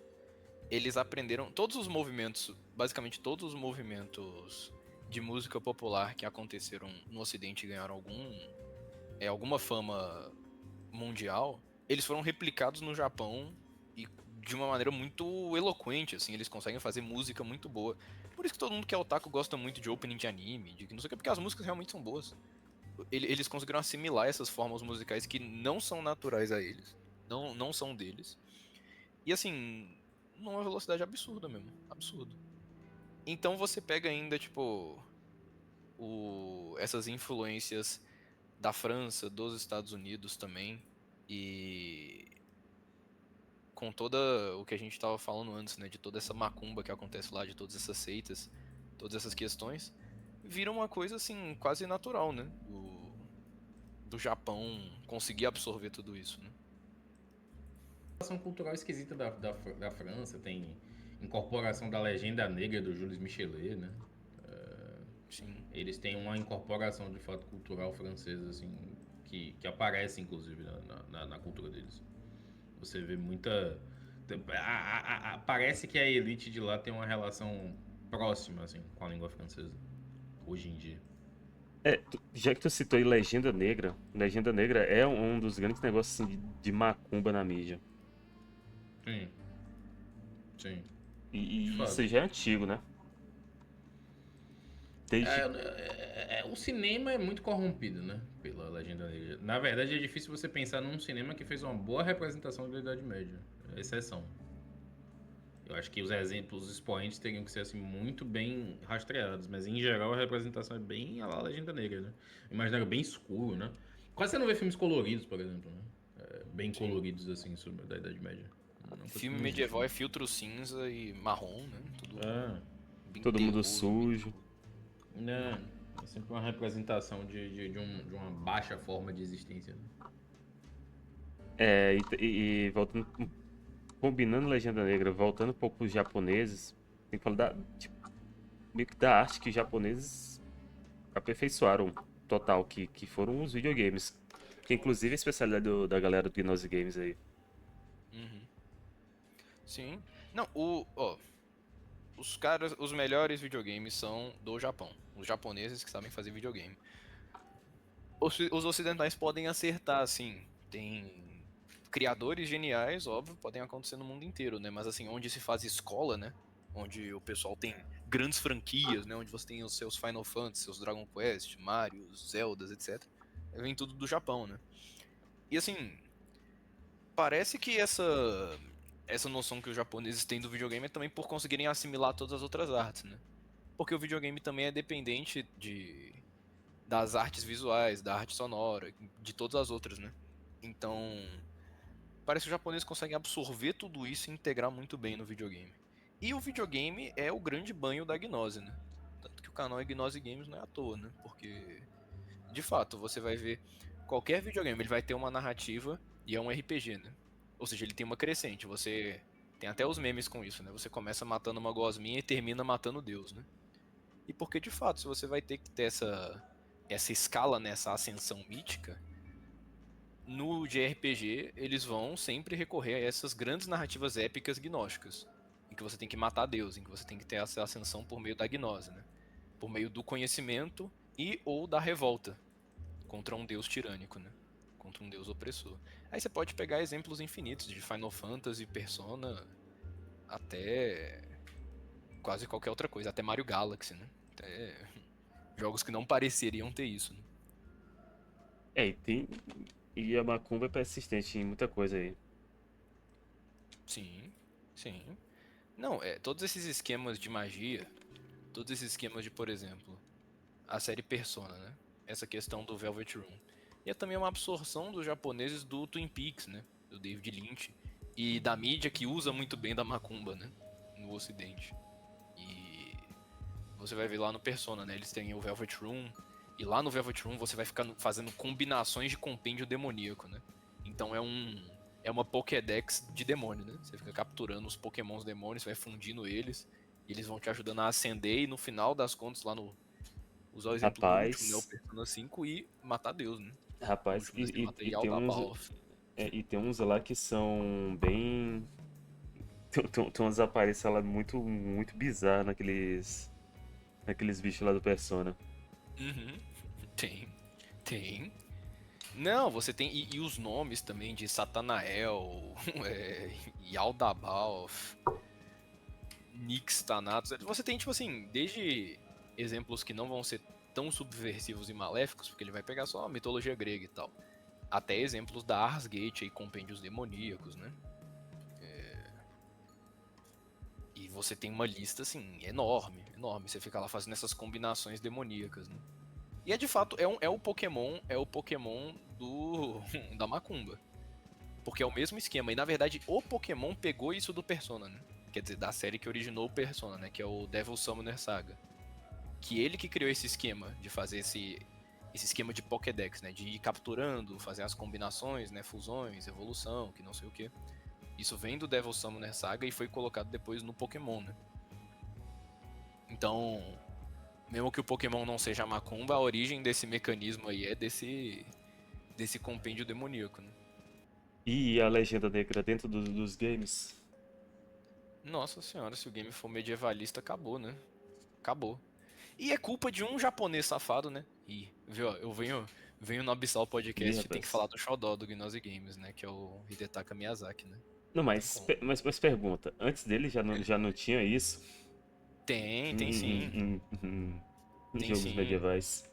eles aprenderam todos os movimentos, basicamente todos os movimentos de música popular que aconteceram no Ocidente e ganharam alguma fama mundial, eles foram replicados no Japão e de uma maneira muito eloquente, assim, eles conseguem fazer música muito boa. Por isso que todo mundo que é otaku gosta muito de opening de anime, de não sei o que, porque as músicas realmente são boas. Eles conseguiram assimilar essas formas musicais que não são naturais a eles, não são deles. E assim, numa velocidade absurda mesmo, absurdo. Então você pega ainda, tipo, essas influências da França, dos Estados Unidos também, e com toda o que a gente estava falando antes, né, de toda essa macumba que acontece lá, de todas essas seitas, todas essas questões, vira uma coisa assim quase natural, né, do Japão conseguir absorver tudo isso, né? Ação cultural esquisita da França, tem incorporação da legenda negra do Jules Michelet, né? Sim. Eles têm uma incorporação de fato cultural francesa, assim, que aparece inclusive na cultura deles. Você vê muita. Parece que a elite de lá tem uma relação próxima, assim, com a língua francesa, hoje em dia. Já que tu citou aí Legenda Negra é um dos grandes negócios assim, de macumba na mídia. Sim, sim, de E isso fato. já é antigo, né? Desde. O cinema é muito corrompido, né? Pela legenda negra. Na verdade, é difícil você pensar num cinema que fez uma boa representação da Idade Média. É exceção. Eu acho que os exemplos, os expoentes teriam que ser assim muito bem rastreados, mas em geral a representação é bem a la Legenda Negra, né? O imaginário bem escuro, né? Quase você não vê filmes coloridos, por exemplo, né? Bem Sim. coloridos assim sobre a Idade Média. Não, coisa que Filme não existe, medieval né? é filtro cinza e marrom, né? Tudo Ah, bem Todo mundo terroso, bem sujo. tudo. né? É sempre uma representação de uma baixa forma de existência, né? E voltando. Combinando Legenda Negra, voltando um pouco pros japoneses, tem que falar tipo, meio que da arte que os japoneses aperfeiçoaram total, que foram os videogames. Que inclusive é a especialidade da galera do Gnose Games aí. Uhum. Sim. Não, os caras, os melhores videogames são do Japão. Os japoneses que sabem fazer videogame. Os ocidentais podem acertar, assim. Tem criadores geniais, óbvio, podem acontecer no mundo inteiro, né? Mas assim, onde se faz escola, né? Onde o pessoal tem grandes franquias, né? Onde você tem os seus Final Fantasy, seus Dragon Quest, Mario, Zeldas, etc. Vem tudo do Japão, né? E assim, parece que essa noção que os japoneses têm do videogame é também por conseguirem assimilar todas as outras artes, né? Porque o videogame também é dependente das artes visuais, da arte sonora, de todas as outras, né? Então, parece que os japoneses conseguem absorver tudo isso e integrar muito bem no videogame. E o videogame é o grande banho da gnose, né? Tanto que o canal é Gnose Games não é à toa, né? Porque, de fato, você vai ver qualquer videogame, ele vai ter uma narrativa e é um RPG, né? Ou seja, ele tem uma crescente. Você tem até os memes com isso, né? Você começa matando uma gosminha e termina matando Deus, né? E porque, de fato, se você vai ter que ter essa escala, nessa ascensão mítica, no JRPG eles vão sempre recorrer a essas grandes narrativas épicas gnósticas, em que você tem que matar Deus, em que você tem que ter essa ascensão por meio da gnose, né? Por meio do conhecimento e ou da revolta contra um deus tirânico, né? Contra um deus opressor. Aí você pode pegar exemplos infinitos de Final Fantasy, Persona, até quase qualquer outra coisa, até Mario Galaxy, né? Até jogos que não pareceriam ter isso, né? E tem. E a macumba é persistente em muita coisa aí. Sim, sim. Não, todos esses esquemas de magia, todos esses esquemas de, por exemplo, a série Persona, né? Essa questão do Velvet Room. E é também uma absorção dos japoneses do Twin Peaks, né? Do David Lynch. E da mídia que usa muito bem da macumba, né? No ocidente. E você vai ver lá no Persona, né? Eles têm o Velvet Room. E lá no Velvet Room você vai ficar fazendo combinações de compêndio demoníaco, né? Então é uma Pokédex de demônio, né? Você fica capturando os Pokémons demônios, vai fundindo eles. E eles vão te ajudando a ascender e no final das contas, lá no. Usar o exemplo do último, né? O Rapaz. Persona 5 e matar Deus, né? No Rapaz, último, né? Você mata e tem uns. Yaldabaoth. E tem uns lá que são bem. Tem umas aparências lá muito bizarras naqueles bichos lá do Persona. Uhum. Tem. Tem. Não, você tem. E os nomes também de Satanael, Yaldabaoth, Nyx Thanatos. Você tem, tipo assim, desde exemplos que não vão ser tão subversivos e maléficos, porque ele vai pegar só a mitologia grega e tal, até exemplos da Ars Gate e compêndios demoníacos, né? E você tem uma lista, assim, enorme, enorme. Você fica lá fazendo essas combinações demoníacas, né? E é de fato, é o Pokémon da Macumba. Porque é o mesmo esquema. E na verdade, o Pokémon pegou isso do Persona, né? Quer dizer, da série que originou o Persona, né? Que é o Devil Summoner Saga. Que ele que criou esse esquema de fazer esse esquema de Pokédex, né? De ir capturando, fazer as combinações, né? Fusões, evolução, que não sei o quê. Isso vem do Devil Summoner Saga e foi colocado depois no Pokémon, né? Então, mesmo que o Pokémon não seja macumba, a origem desse mecanismo aí é desse compêndio demoníaco, né? E a legenda negra dentro dos games? Nossa senhora, se o game for medievalista, acabou, né? Acabou. E é culpa de um japonês safado, né? E, viu, ó, venho no Abissal Ih, Podcast e tem que rapaz. falar do xodó do Gnose Games, né? Que é o Hidetaka Miyazaki, né? Não, Tem mas, como. mas pergunta, antes dele já não tinha isso Tem sim. em Tem jogos sim. medievais?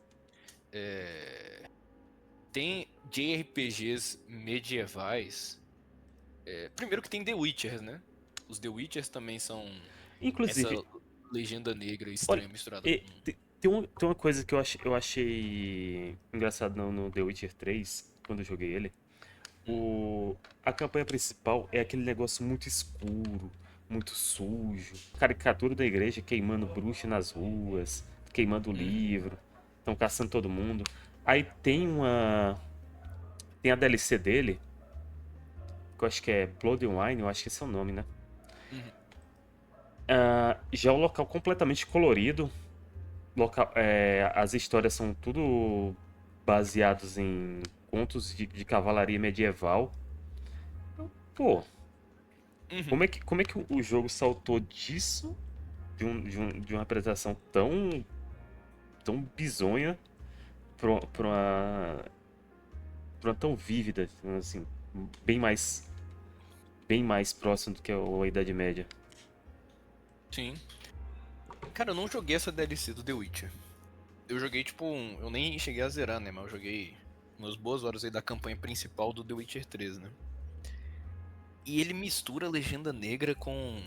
Tem JRPGs medievais. Primeiro que tem The Witcher, né? Os The Witchers também são essa Inclusive, legenda negra olha, estranha misturada com. tem uma coisa que eu achei engraçado no The Witcher 3, quando eu joguei ele. A campanha principal é aquele negócio muito escuro, muito sujo. Caricatura da igreja queimando bruxa nas ruas, queimando o livro, estão caçando todo mundo. Aí tem a DLC dele, que eu acho que é Blood and Wine, eu acho que esse é o nome, né? Uhum. Já é um local completamente colorido. As histórias são tudo baseados em contos de cavalaria medieval. Pô, Uhum. como é que o jogo saltou disso, de uma apresentação tão bizonha, pra uma tão vívida, assim, bem mais, bem mais próximo do que a Idade Média? Sim. Cara, eu não joguei essa DLC do The Witcher. Eu joguei, tipo, eu nem cheguei a zerar, né? Mas eu joguei umas boas horas aí da campanha principal do The Witcher 3, né? E ele mistura a legenda negra com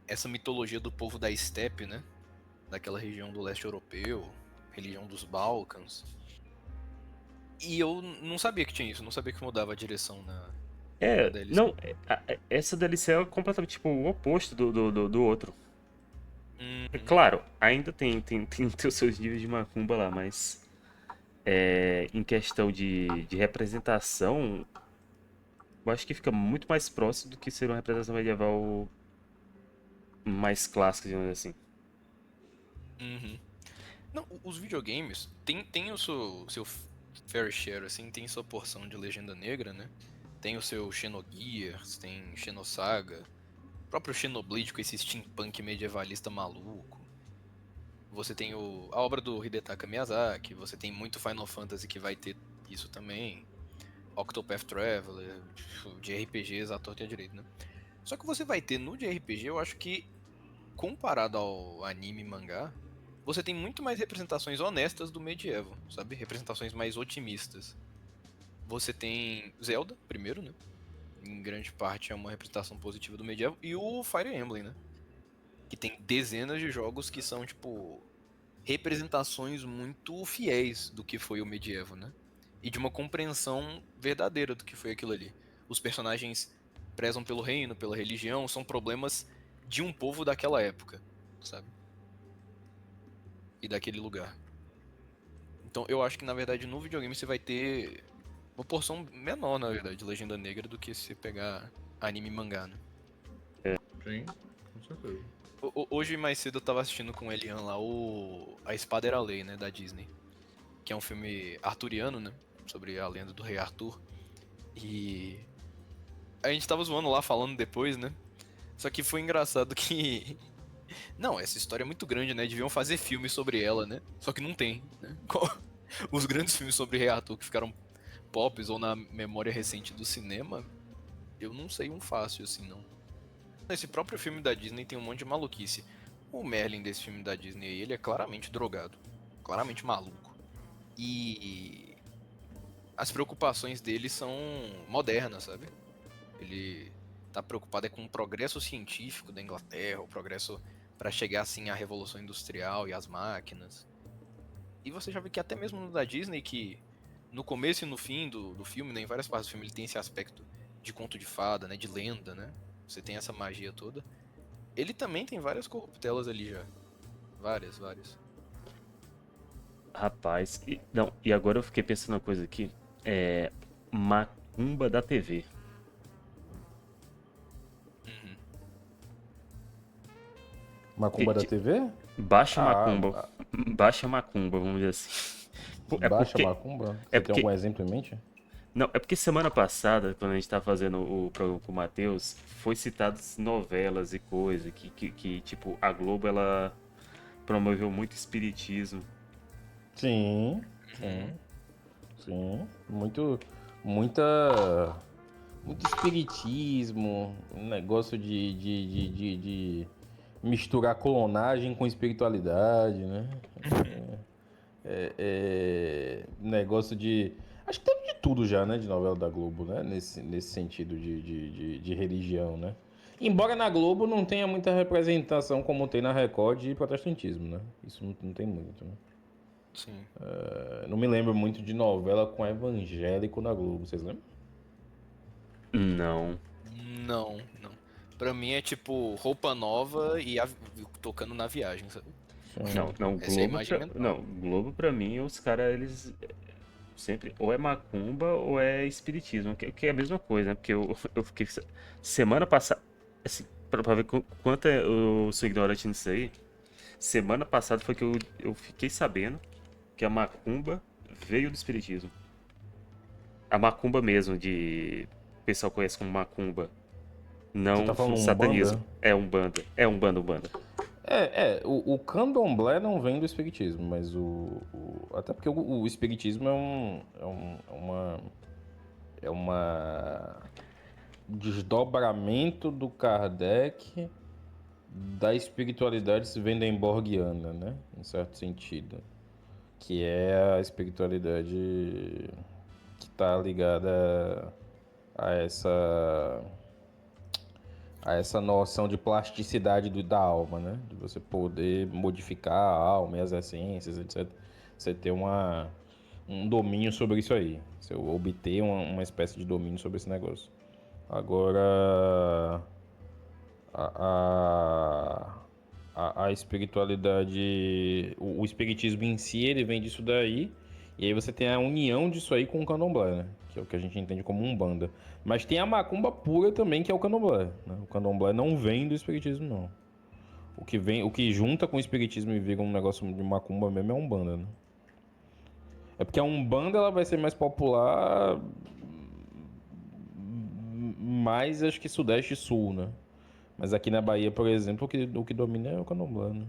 essa mitologia do povo da Steppe, né? Daquela região do leste europeu, religião dos Balcãs. E eu não sabia que tinha isso, não sabia que mudava a direção na DLC. Não, essa DLC é completamente tipo, o oposto do outro. É Uhum, claro, ainda tem os seus níveis de macumba lá, mas em questão de representação, eu acho que fica muito mais próximo do que ser uma representação medieval mais clássica, digamos assim. uhum. Não, os videogames tem o seu fair share, assim, tem sua porção de legenda negra, né? Tem o seu Xenogears, tem Xenosaga, o próprio Xenoblade com esse steampunk medievalista maluco. Você tem a obra do Hidetaka Miyazaki, você tem muito Final Fantasy que vai ter isso também. Octopath Traveler, de RPGs à torta e à direita, né? Só que você vai ter no de RPG, eu acho que, comparado ao anime e mangá, você tem muito mais representações honestas do medievo, sabe? Representações mais otimistas. Você tem Zelda, primeiro, né? Em grande parte é uma representação positiva do medievo. E o Fire Emblem, né? Que tem dezenas de jogos que são, tipo, representações muito fiéis do que foi o medievo, né? E de uma compreensão verdadeira do que foi aquilo ali. Os personagens prezam pelo reino, pela religião, são problemas de um povo daquela época, sabe? E daquele lugar. Então eu acho que na verdade no videogame você vai ter uma porção menor, na verdade, de legenda negra do que se pegar anime e mangá, né? Sim, com certeza. Hoje mais cedo eu tava assistindo com o Elian lá A Espada Era a Lei, né, da Disney. Que é um filme arturiano, né? Sobre a lenda do rei Arthur. E a gente tava zoando lá, falando depois, né? Só que foi engraçado que... Não, essa história é muito grande, né? Deviam fazer filme sobre ela, né? Só que não tem, né? Os grandes filmes sobre rei Arthur que ficaram pops ou na memória recente do cinema, eu não sei um fácil assim, não. Esse próprio filme da Disney tem um monte de maluquice. O Merlin desse filme da Disney, ele é claramente drogado. Claramente maluco. E as preocupações dele são modernas, sabe? Ele tá preocupado com o progresso científico da Inglaterra, o progresso para chegar assim à revolução industrial e às máquinas. E você já vê que até mesmo no da Disney, que no começo e no fim do filme, né, em várias partes do filme, ele tem esse aspecto de conto de fada, né, de lenda, né? Você tem essa magia toda. Ele também tem várias corruptelas ali já. Várias, várias. Rapaz, não, e agora eu fiquei pensando uma coisa aqui. Macumba da TV. Macumba da Que- TV? Baixa Ah, macumba. Baixa macumba, vamos dizer assim. É baixa porque. macumba? É Você tem algum porque. exemplo em mente? Não, é porque semana passada, quando a gente tava fazendo o programa com o Matheus, foi citadas novelas e coisa, que, tipo, a Globo, ela promoveu muito espiritismo. Sim, Uhum. sim, sim. Muita, muito espiritismo, um negócio de misturar clonagem com espiritualidade, né? Negócio de. Acho que teve de tudo já, né? De novela da Globo, né? Nesse sentido de religião, né? Embora na Globo não tenha muita representação como tem na Record de protestantismo, né? Isso não tem muito, né? Sim. Não me lembro muito de novela com evangélico na Globo, vocês lembram? Não. Não, não. Pra mim é tipo roupa nova e tocando na viagem, sabe? Não, Sim. não, Essa é a Globo imagem pra, mental. não, Globo pra mim, os caras, eles sempre, ou é macumba ou é espiritismo, que é a mesma coisa, né? Porque eu fiquei, semana passada, assim, pra ver quanto eu sou ignorante nisso aí, semana passada foi que eu fiquei sabendo que a macumba veio do espiritismo. A macumba mesmo, o pessoal conhece como macumba, Você não tá o falando satanismo, Umbanda? é umbanda, umbanda. O candomblé não vem do espiritismo, mas até porque o espiritismo é uma desdobramento do Kardec da espiritualidade swedenborgiana, né? Em certo sentido. Que é a espiritualidade que está ligada a essa noção de plasticidade da alma, né? De você poder modificar a alma e as essências, etc. Você ter um domínio sobre isso aí. Você obter uma espécie de domínio sobre esse negócio. Agora, a, a espiritualidade, o espiritismo em si, ele vem disso daí. E aí você tem a união disso aí com o candomblé, né? Que é o que a gente entende como umbanda. Mas tem a macumba pura também, que é o candomblé, né? O candomblé não vem do espiritismo, não. O que junta com o espiritismo e vira um negócio de macumba mesmo é a umbanda, né? É porque a umbanda ela vai ser mais popular mais acho que sudeste e sul, né? Mas aqui na Bahia, por exemplo, o que domina é o candomblé, né?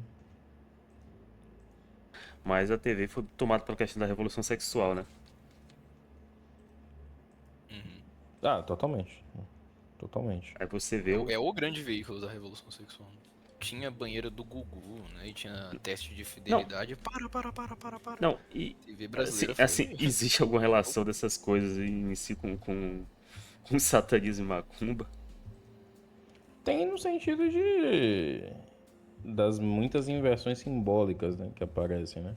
Mas a TV foi tomada pela questão da revolução sexual, né? Uhum. Ah, totalmente. Totalmente. Aí você vê É o grande veículo da revolução sexual. Tinha banheira do Gugu, né? E tinha teste de Não, fidelidade. Para. não, e TV assim, brasileira foi. assim, existe alguma Botou. relação dessas coisas em si com satanismo e macumba? Tem no sentido de das muitas inversões simbólicas, né, que aparecem, né?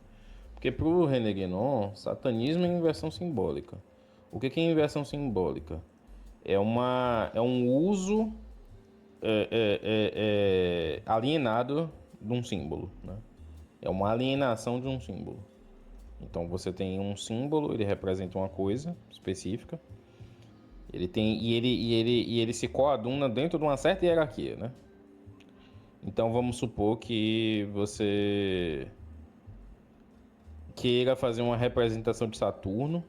Porque pro René Guénon, satanismo é inversão simbólica. O que é inversão simbólica? É um uso alienado de um símbolo, né? É uma alienação de um símbolo. Então você tem um símbolo, ele representa uma coisa específica. Ele tem e ele se coaduna dentro de uma certa hierarquia, né? Então vamos supor que você queira fazer uma representação de Saturno,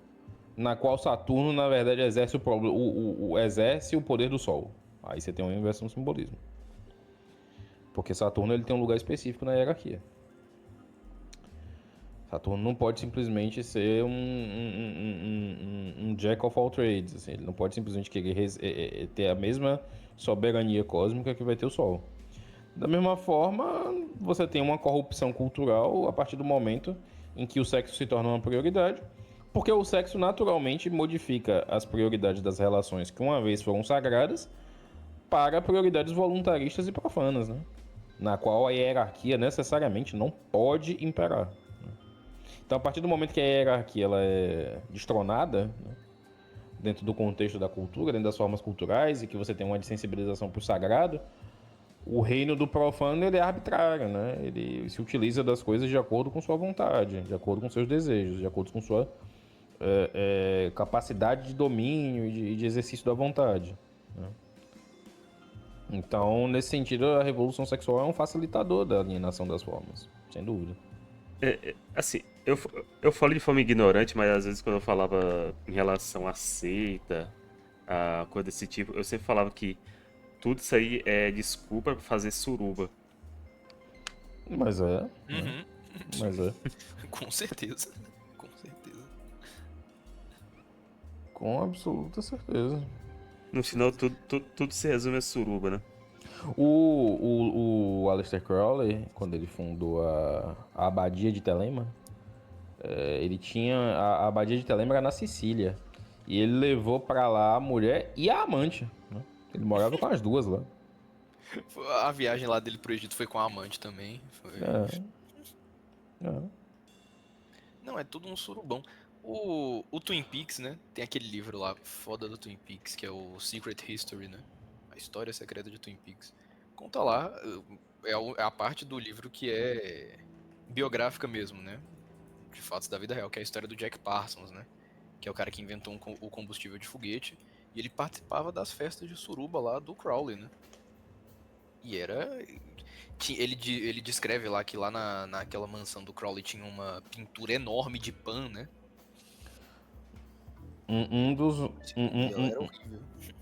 na qual Saturno na verdade exerce exerce o poder do Sol. Aí você tem uma inversão do simbolismo, porque Saturno ele tem um lugar específico na hierarquia. Saturno não pode simplesmente ser um jack of all trades, assim. Ele não pode simplesmente querer ter a mesma soberania cósmica que vai ter o Sol. Da mesma forma, você tem uma corrupção cultural a partir do momento em que o sexo se torna uma prioridade, porque o sexo naturalmente modifica as prioridades das relações que uma vez foram sagradas para prioridades voluntaristas e profanas, né? Na qual a hierarquia necessariamente não pode imperar. Então, a partir do momento que a hierarquia ela é destronada, né, dentro do contexto da cultura, dentro das formas culturais, e que você tem uma desensibilização para o sagrado, o reino do profano ele é arbitrário, né? Ele se utiliza das coisas de acordo com sua vontade, de acordo com seus desejos, de acordo com sua capacidade de domínio e de exercício da vontade, né? Então, nesse sentido, a revolução sexual é um facilitador da alienação das formas, sem dúvida. Assim, eu falo de forma ignorante, mas às vezes quando eu falava em relação à seita, a coisa desse tipo, eu sempre falava que tudo isso aí é desculpa pra fazer suruba. Mas é, né? Uhum. Mas é. Com certeza. Com certeza. Com absoluta certeza. No final, tudo se resume a suruba, né? O Aleister Crowley, quando ele fundou a Abadia de Telema, ele tinha. A Abadia de Telema era na Sicília. E ele levou pra lá a mulher e a amante, né? Ele morava com as duas lá. A viagem lá dele pro Egito foi com a amante também. Foi. É, é. Não, é tudo um surubão. O Twin Peaks, né? Tem aquele livro lá, foda do Twin Peaks, que é o Secret History, né? A história secreta de Twin Peaks. Conta lá, é a parte do livro que é biográfica mesmo, né? De fatos da vida real, que é a história do Jack Parsons, né? Que é o cara que inventou o combustível de foguete. E ele participava das festas de suruba lá do Crowley, né? E era. Ele descreve lá que lá naquela mansão do Crowley tinha uma pintura enorme de Pan, né? Um dos, E ela era horrível.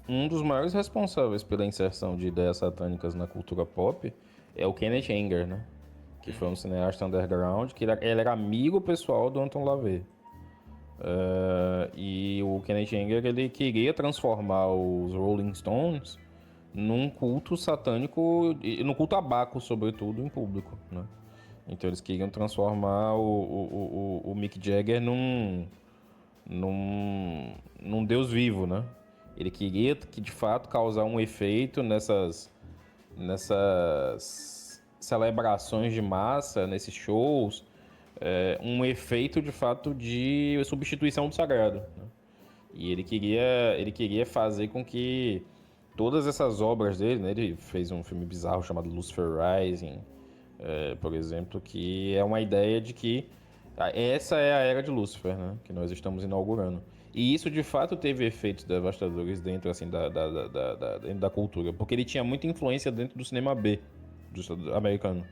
um dos maiores responsáveis pela inserção de ideias satânicas na cultura pop é o Kenneth Anger, né? Que foi um cineasta underground, que ele era amigo pessoal do Anton LaVey. E o Kenneth Anger, ele queria transformar os Rolling Stones num culto satânico, num culto a Baco, sobretudo, em público, né? Então eles queriam transformar o Mick Jagger num deus vivo, né? Ele queria que de fato causar um efeito nessas celebrações de massa, nesses shows, um efeito de fato de substituição do sagrado, né? E ele queria fazer com que todas essas obras dele, né? Ele fez um filme bizarro chamado Lucifer Rising, por exemplo, que é uma ideia de que essa é a era de Lúcifer, né? Que nós estamos inaugurando. E isso de fato teve efeitos devastadores dentro assim, dentro da cultura, porque ele tinha muita influência dentro do cinema B do americano.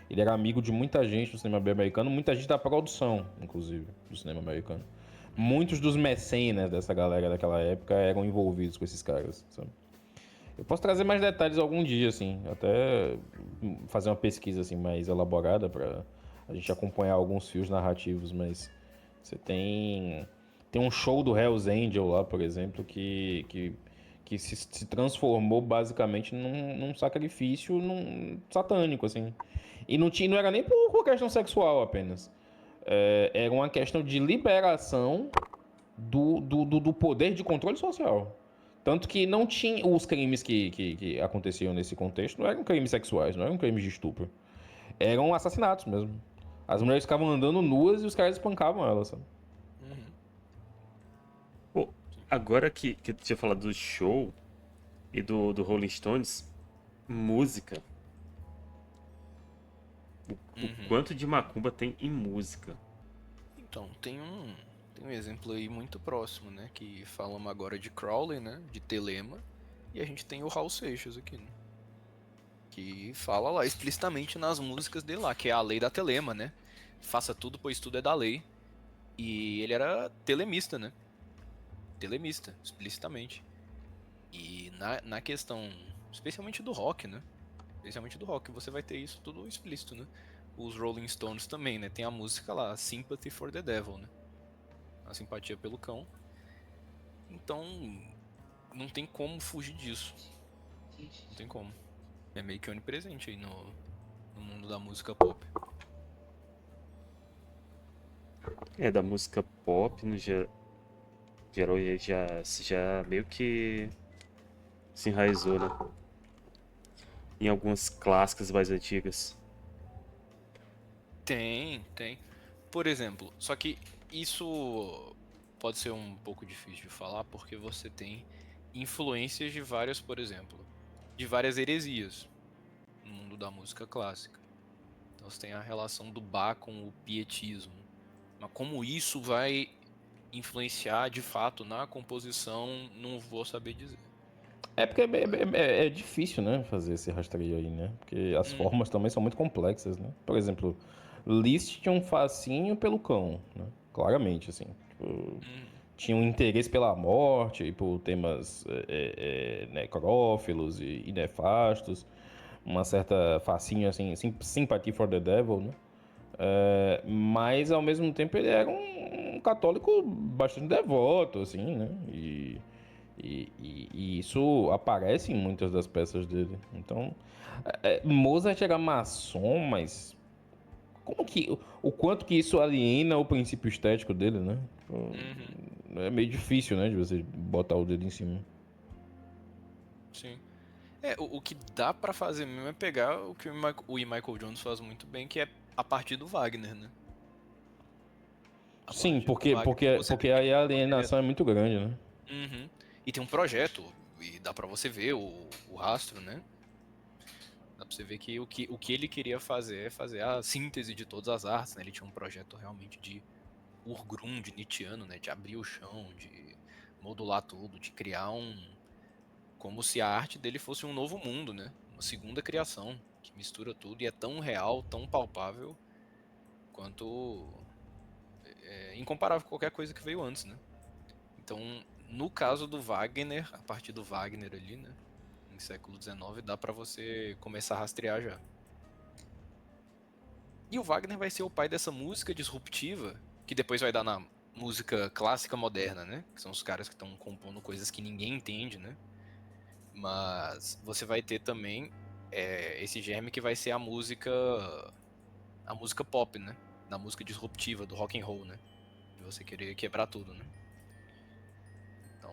Ele era amigo de muita gente do cinema B americano, muita gente da produção, inclusive, do cinema americano. Muitos dos mecenas dessa galera daquela época eram envolvidos com esses caras, sabe? Eu posso trazer mais detalhes algum dia, assim, até fazer uma pesquisa assim mais elaborada para a gente acompanhar alguns fios narrativos, mas você tem um show do Hell's Angel lá, por exemplo, que se transformou basicamente num sacrifício satânico, assim. E não era nem por questão sexual apenas. Era uma questão de liberação do poder de controle social. Tanto que não tinha. Os crimes que aconteciam nesse contexto não eram crimes sexuais, não eram crimes de estupro. Eram assassinatos mesmo. As mulheres ficavam andando nuas e os caras espancavam elas, sabe? Uhum. Pô, agora que tu tinha falado do show e do Rolling Stones, música. O Uhum. quanto de macumba tem em música? Então, tem um exemplo aí muito próximo, né? Que falamos agora de Crowley, né? De Telema. E a gente tem o Raul Seixas aqui, né? Que fala lá explicitamente nas músicas dele lá, que é a lei da Telema, né? Faça tudo, pois tudo é da lei. E ele era telemista, né? Telemista, explicitamente. E na questão, especialmente do rock, né? Especialmente do rock, você vai ter isso tudo explícito, né? Os Rolling Stones também, né? Tem a música lá, Sympathy for the Devil, né? A simpatia pelo cão. Então, não tem como fugir disso. Não tem como. É meio que onipresente aí no mundo da música pop. É, da música pop, no geral, já meio que se enraizou, né? Em algumas clássicas mais antigas. Tem. Por exemplo, só que isso pode ser um pouco difícil de falar porque você tem influências de várias, por exemplo, de várias heresias no mundo da música clássica. Então você tem a relação do Bach com o pietismo. Mas como isso vai influenciar de fato na composição, não vou saber dizer. É porque é difícil, né, fazer esse rastreio aí, né? Porque as formas também são muito complexas, né? Por exemplo, Liszt tinha um fascínio pelo cão, né? Claramente, assim. Tipo, Uhum. tinha um interesse pela morte e por temas necrófilos e nefastos. Uma certa fascínio, assim, sympathy for the devil, né? Mas, ao mesmo tempo, ele era um católico bastante devoto, assim, né? E isso aparece em muitas das peças dele. Então, Mozart era maçom, mas como que, o quanto que isso aliena o princípio estético dele, né? Tipo, Uhum. é meio difícil, né, de você botar o dedo em cima. Sim. O que dá pra fazer mesmo é pegar o que o E. Michael Jones faz muito bem, que é a partir do Wagner, né? A Sim, partir do porque, Wagner porque, você porque tem aí a um projeto. alienação é muito grande, né? Uhum. E tem um projeto, e dá pra você ver o rastro, né? Dá pra você ver que o que ele queria fazer é fazer a síntese de todas as artes, né? Ele tinha um projeto realmente de Urgrund Nietzscheano, né? De abrir o chão, de modular tudo, de criar como se a arte dele fosse um novo mundo, né? Uma segunda criação que mistura tudo e é tão real, tão palpável quanto incomparável com qualquer coisa que veio antes, né? Então, no caso do Wagner, a partir do Wagner ali, né? Em século XIX, dá pra você começar a rastrear já. E o Wagner vai ser o pai dessa música disruptiva, que depois vai dar na música clássica moderna, né? Que são os caras que estão compondo coisas que ninguém entende, né? Mas você vai ter também esse germe que vai ser a música pop, né? Da música disruptiva, do rock and roll, né? De você querer quebrar tudo, né? Então,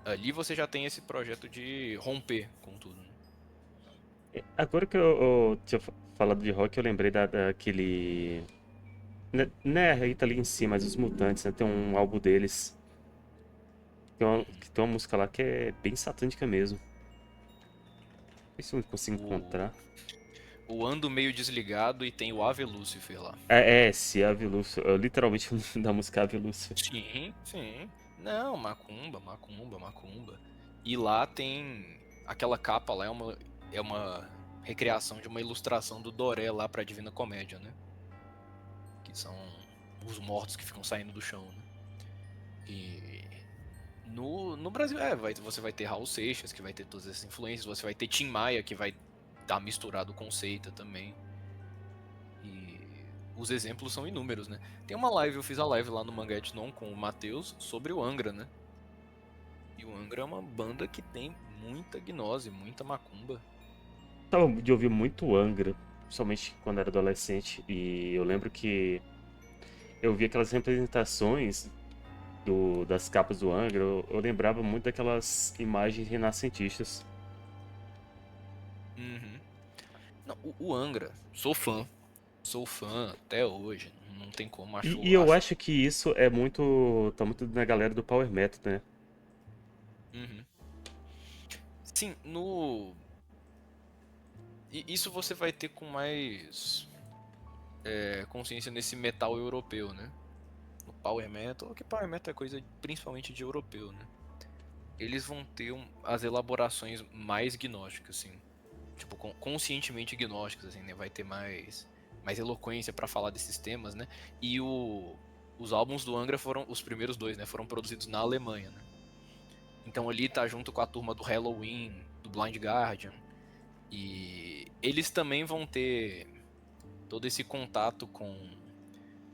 ali você já tem esse projeto de romper com tudo, né? Agora que eu tinha falado de rock, eu lembrei daquele. Não é a Rita ali em si, mas os Mutantes, né? Tem um álbum deles. Que tem uma música lá que é bem satânica mesmo. Ver se eu consigo O, encontrar. o Ando Meio Desligado e tem o Ave Lucifer lá. Se Ave Lúcio. Literalmente o nome da música é Ave Lúcio. Sim, sim. Não, macumba, macumba, macumba. E lá tem aquela capa lá é uma recriação de uma ilustração do Doré lá pra Divina Comédia, né? Que são os mortos que ficam saindo do chão, né? E no Brasil, você vai ter Raul Seixas, que vai ter todas essas influências, você vai ter Tim Maia, que vai estar misturado com Seita também. E os exemplos são inúmeros, né? Tem uma live, eu fiz a live lá no Manguete Non com o Matheus sobre o Angra, né? E o Angra é uma banda que tem muita gnose, muita macumba. Tava de ouvir muito Angra, principalmente quando era adolescente. E eu lembro que eu vi aquelas representações das capas do Angra. Eu lembrava muito daquelas imagens renascentistas. Uhum. Não, o Angra, sou fã. Sou fã até hoje. Não tem como, E acho, eu acho. acho que isso é muito. Tá muito na galera do Power Metal, né? Uhum. Sim, isso você vai ter com mais consciência nesse metal europeu, né? No Power Metal, que Power Metal é coisa principalmente de europeu, né? Eles vão ter as elaborações mais gnósticas, assim. Tipo, conscientemente gnósticas, assim, né? Vai ter mais eloquência pra falar desses temas, né? E os álbuns do Angra foram, os primeiros dois, né? Foram produzidos na Alemanha, né? Então ali tá junto com a turma do Halloween, do Blind Guardian. E eles também vão ter todo esse contato com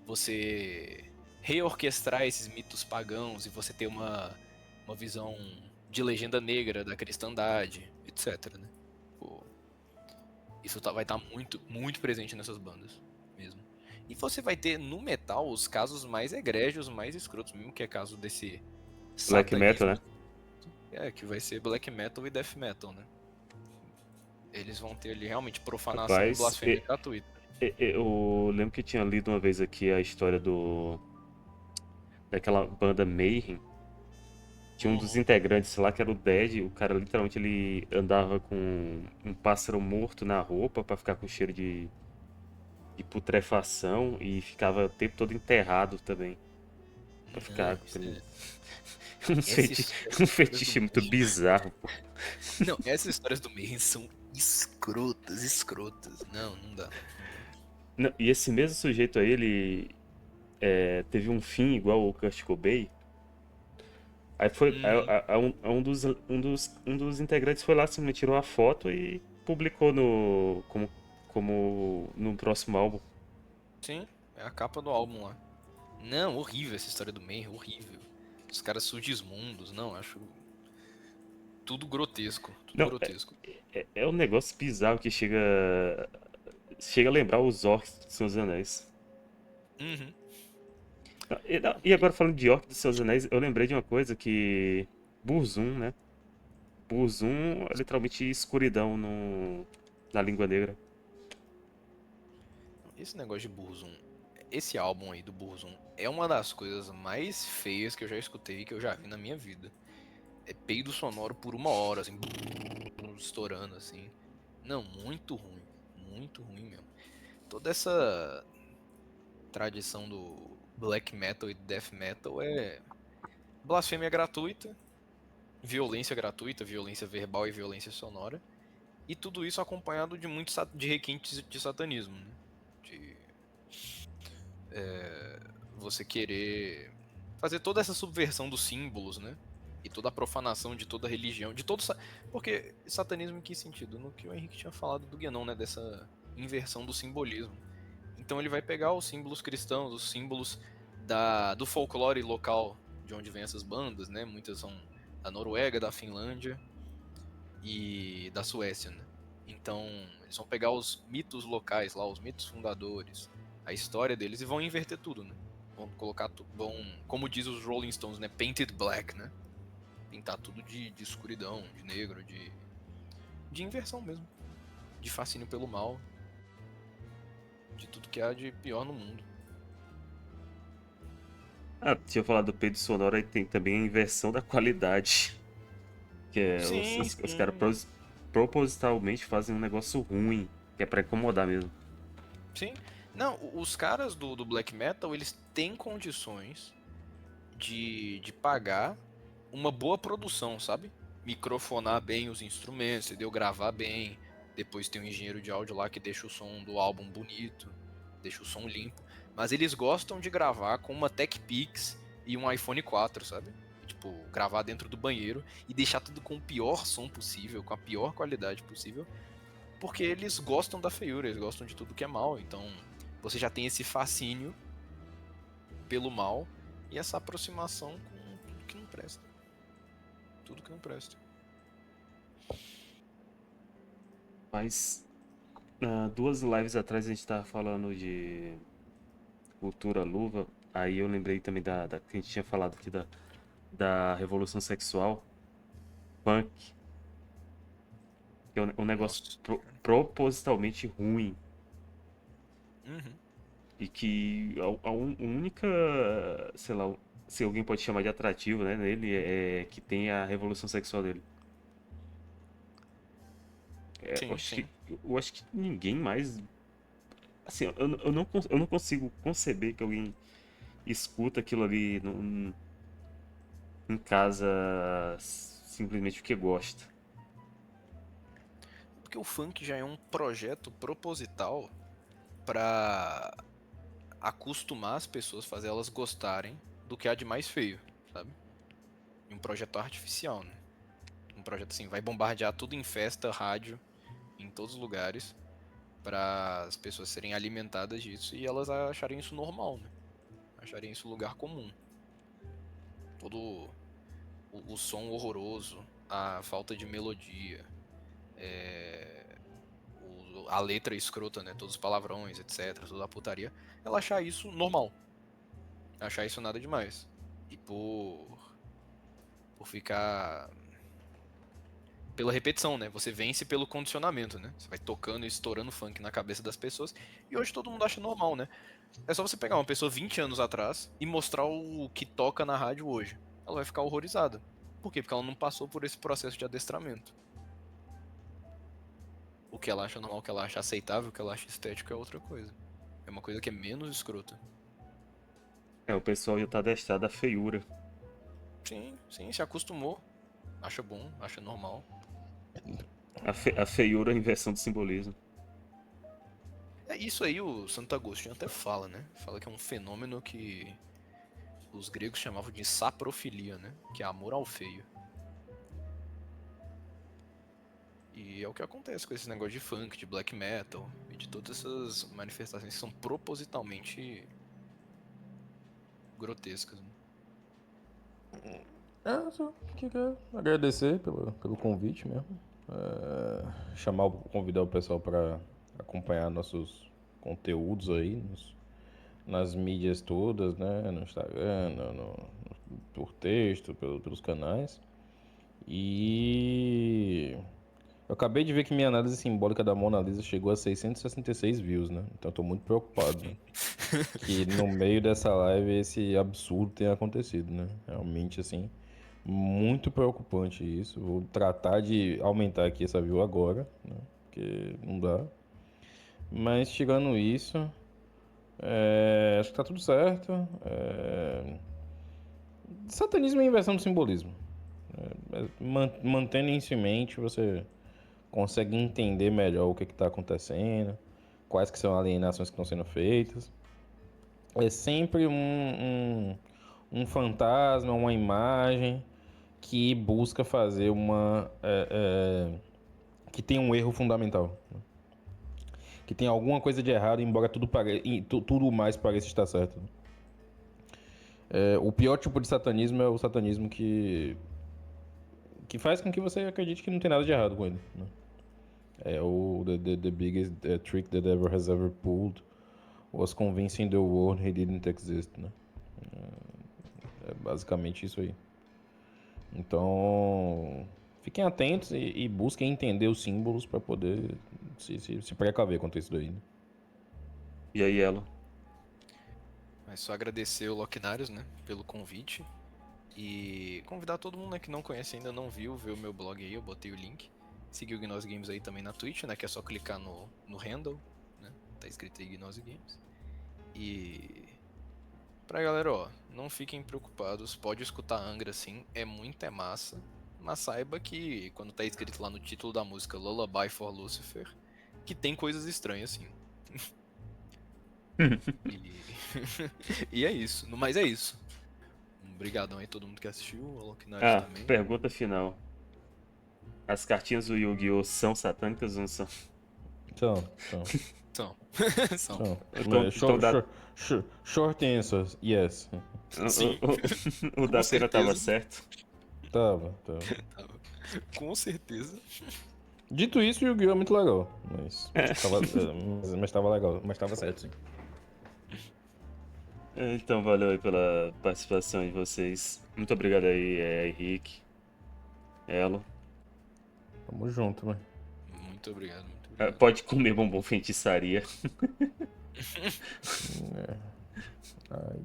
você reorquestrar esses mitos pagãos e você ter uma visão de legenda negra da cristandade, etc, né? Pô, isso vai estar muito, muito presente nessas bandas, mesmo. E você vai ter no metal os casos mais egrégios, mais escrotos mesmo, que é caso desse Black Metal, satanismo, né? que vai ser black metal e death metal, né? Eles vão ter ali realmente profanação e Rapaz, blasfêmia gratuita. eu lembro que eu tinha lido uma vez aqui a história daquela banda Mayhem. Tinha um dos Uhum. integrantes lá que era o Dead. O cara literalmente ele andava com um pássaro morto na roupa pra ficar com cheiro de putrefação e ficava o tempo todo enterrado também. pra ficar Não, isso com é... um Essas um histórias do fetiche muito Mayhem. bizarro, pô. Não, essas histórias do Mayhem são escrotas, escrotas. Não, não dá. Não dá. Não, e esse mesmo sujeito aí, ele teve um fim igual o Kurt Cobain. Aí foi. Uhum. Um dos integrantes foi lá, simplesmente tirou a foto e publicou como no próximo álbum. Sim, é a capa do álbum lá. Não, horrível essa história do Mayhem, horrível. Os caras Sugismundos, não, acho tudo grotesco, tudo Não, grotesco. é um negócio bizarro que chega a lembrar os orcs dos Seus Anéis. Uhum. E agora falando de orcs dos Seus Anéis, eu lembrei de uma coisa que Burzum, né? Burzum é literalmente escuridão na língua negra. Esse negócio de Burzum, esse álbum aí do Burzum é uma das coisas mais feias que eu já escutei, que eu já vi na minha vida. É peido sonoro por 1 hora, assim, estourando assim. Não, muito ruim mesmo. Toda essa tradição do black metal e death metal é blasfêmia gratuita, violência verbal e violência sonora. E tudo isso acompanhado de muitos de requintes de satanismo, né? De você querer fazer toda essa subversão dos símbolos, né? E toda a profanação de toda a religião, de todo porque satanismo em que sentido? No que o Henrique tinha falado do Guénon, né? Dessa inversão do simbolismo. Então ele vai pegar os símbolos cristãos, os símbolos do folclore local de onde vem essas bandas, né? Muitas são da Noruega, da Finlândia e da Suécia, né? Então eles vão pegar os mitos locais lá, os mitos fundadores, a história deles e vão inverter tudo, né? Vão colocar, vão, como diz os Rolling Stones, né? Painted black, né? Pintar tudo de escuridão, de negro, de inversão mesmo, de fascínio pelo mal, de tudo que há de pior no mundo. Ah, tinha falado do peido sonoro, aí tem também a inversão da qualidade. Que é Sim, os caras sim. propositalmente fazem um negócio ruim, que é pra incomodar mesmo. Sim. Não, os caras do black metal, eles têm condições de pagar uma boa produção, sabe? Microfonar bem os instrumentos, entendeu? Gravar bem. Depois tem um engenheiro de áudio lá que deixa o som do álbum bonito, deixa o som limpo. Mas eles gostam de gravar com uma TechPix e um iPhone 4, sabe? Tipo, gravar dentro do banheiro e deixar tudo com o pior som possível, com a pior qualidade possível, porque eles gostam da feiura, eles gostam de tudo que é mal. Então, você já tem esse fascínio pelo mal e essa aproximação com tudo que não presta. Tudo que não presta. Mas 2 lives atrás a gente tava falando de cultura luva, aí eu lembrei também que a gente tinha falado aqui da revolução sexual, punk, que é um negócio Nossa. propositalmente ruim. Uhum. E que a única, sei lá, se alguém pode chamar de atrativo, né, nele, é que tem a revolução sexual dele. Sim, sim. Eu acho que ninguém mais. Assim, eu não consigo conceber que alguém escuta aquilo ali em casa simplesmente porque gosta. Porque o funk já é um projeto proposital pra acostumar as pessoas, fazer elas gostarem do que há de mais feio, sabe? E um projeto artificial, né? Um projeto assim, vai bombardear tudo em festa, rádio, em todos os lugares, para as pessoas serem alimentadas disso e elas acharem isso normal, né? Acharem isso lugar comum. Todo o som horroroso, a falta de melodia, a letra escrota, né? Todos os palavrões, etc. Toda a putaria. Ela achar isso normal. Achar isso nada demais. E por ficar pela repetição, né? Você vence pelo condicionamento, né? Você vai tocando e estourando funk na cabeça das pessoas. E hoje todo mundo acha normal, né? É só você pegar uma pessoa 20 anos atrás e mostrar o que toca na rádio hoje. Ela vai ficar horrorizada. Por quê? Porque ela não passou por esse processo de adestramento. O que ela acha normal, o que ela acha aceitável, o que ela acha estético é outra coisa. É uma coisa que é menos escrota. O pessoal já tá adestrado à feiura. Sim, sim, se acostumou. Acha bom, acha normal. A feiura é a inversão do simbolismo. É isso aí, o Santo Agostinho até fala, né? Fala que é um fenômeno que os gregos chamavam de saprofilia, né? Que é amor ao feio. E é o que acontece com esse negócio de funk, de black metal e de todas essas manifestações que são propositalmente grotescas, né? Só queria agradecer pelo convite mesmo. Convidar o pessoal para acompanhar nossos conteúdos aí nas mídias todas, né? No Instagram, por texto, pelos canais. E eu acabei de ver que minha análise simbólica da Mona Lisa chegou a 666 views, né? Então eu tô muito preocupado, né? Que no meio dessa live esse absurdo tenha acontecido, né? Realmente, assim, muito preocupante isso. Vou tratar de aumentar aqui essa view agora, né? Porque não dá. Mas tirando isso, acho que tá tudo certo. Satanismo é inversão do simbolismo. Mantendo isso em mente, você consegue entender melhor o que está acontecendo, quais que são as alienações que estão sendo feitas. É sempre um fantasma, uma imagem que busca fazer que tem um erro fundamental. Que tem alguma coisa de errado, embora tudo mais pareça estar certo. O pior tipo de satanismo é o satanismo que faz com que você acredite que não tem nada de errado com ele. Né? The biggest trick that ever has ever pulled was convincing the world he didn't exist, né? É basicamente isso aí. Então, fiquem atentos e busquem entender os símbolos para poder se precaver contra isso daí. Né? E aí, Elo? Mas só agradecer o Loquinarius, né? Pelo convite. E convidar todo mundo, né, que não conhece ainda, não viu, ver o meu blog aí, eu botei o link. Seguir o Gnose Games aí também na Twitch, né? Que é só clicar no handle, né? Tá escrito aí Gnose Games. E pra galera, ó, não fiquem preocupados, pode escutar Angra sim, é massa, mas saiba que quando tá escrito lá no título da música Lullaby for Lucifer, que tem coisas estranhas sim. E, e é isso, no mais é isso. Obrigadão aí todo mundo que assistiu, o Loquinarius também. Pergunta final. As cartinhas do Yu-Gi-Oh! São satânicas ou não são? São. São. São. Então dá. Short answers, yes. Sim, O com Datena tava certeza. certo. Tava. Com certeza. Dito isso, o Yu-Gi-Oh! É muito legal. Mas tava legal. Mas tava certo, sim. Então valeu aí pela participação de vocês. Muito obrigado aí, Henrique, Elo. Tamo junto, né? Muito obrigado, muito obrigado. Pode comer bombom feitiçaria. Aí.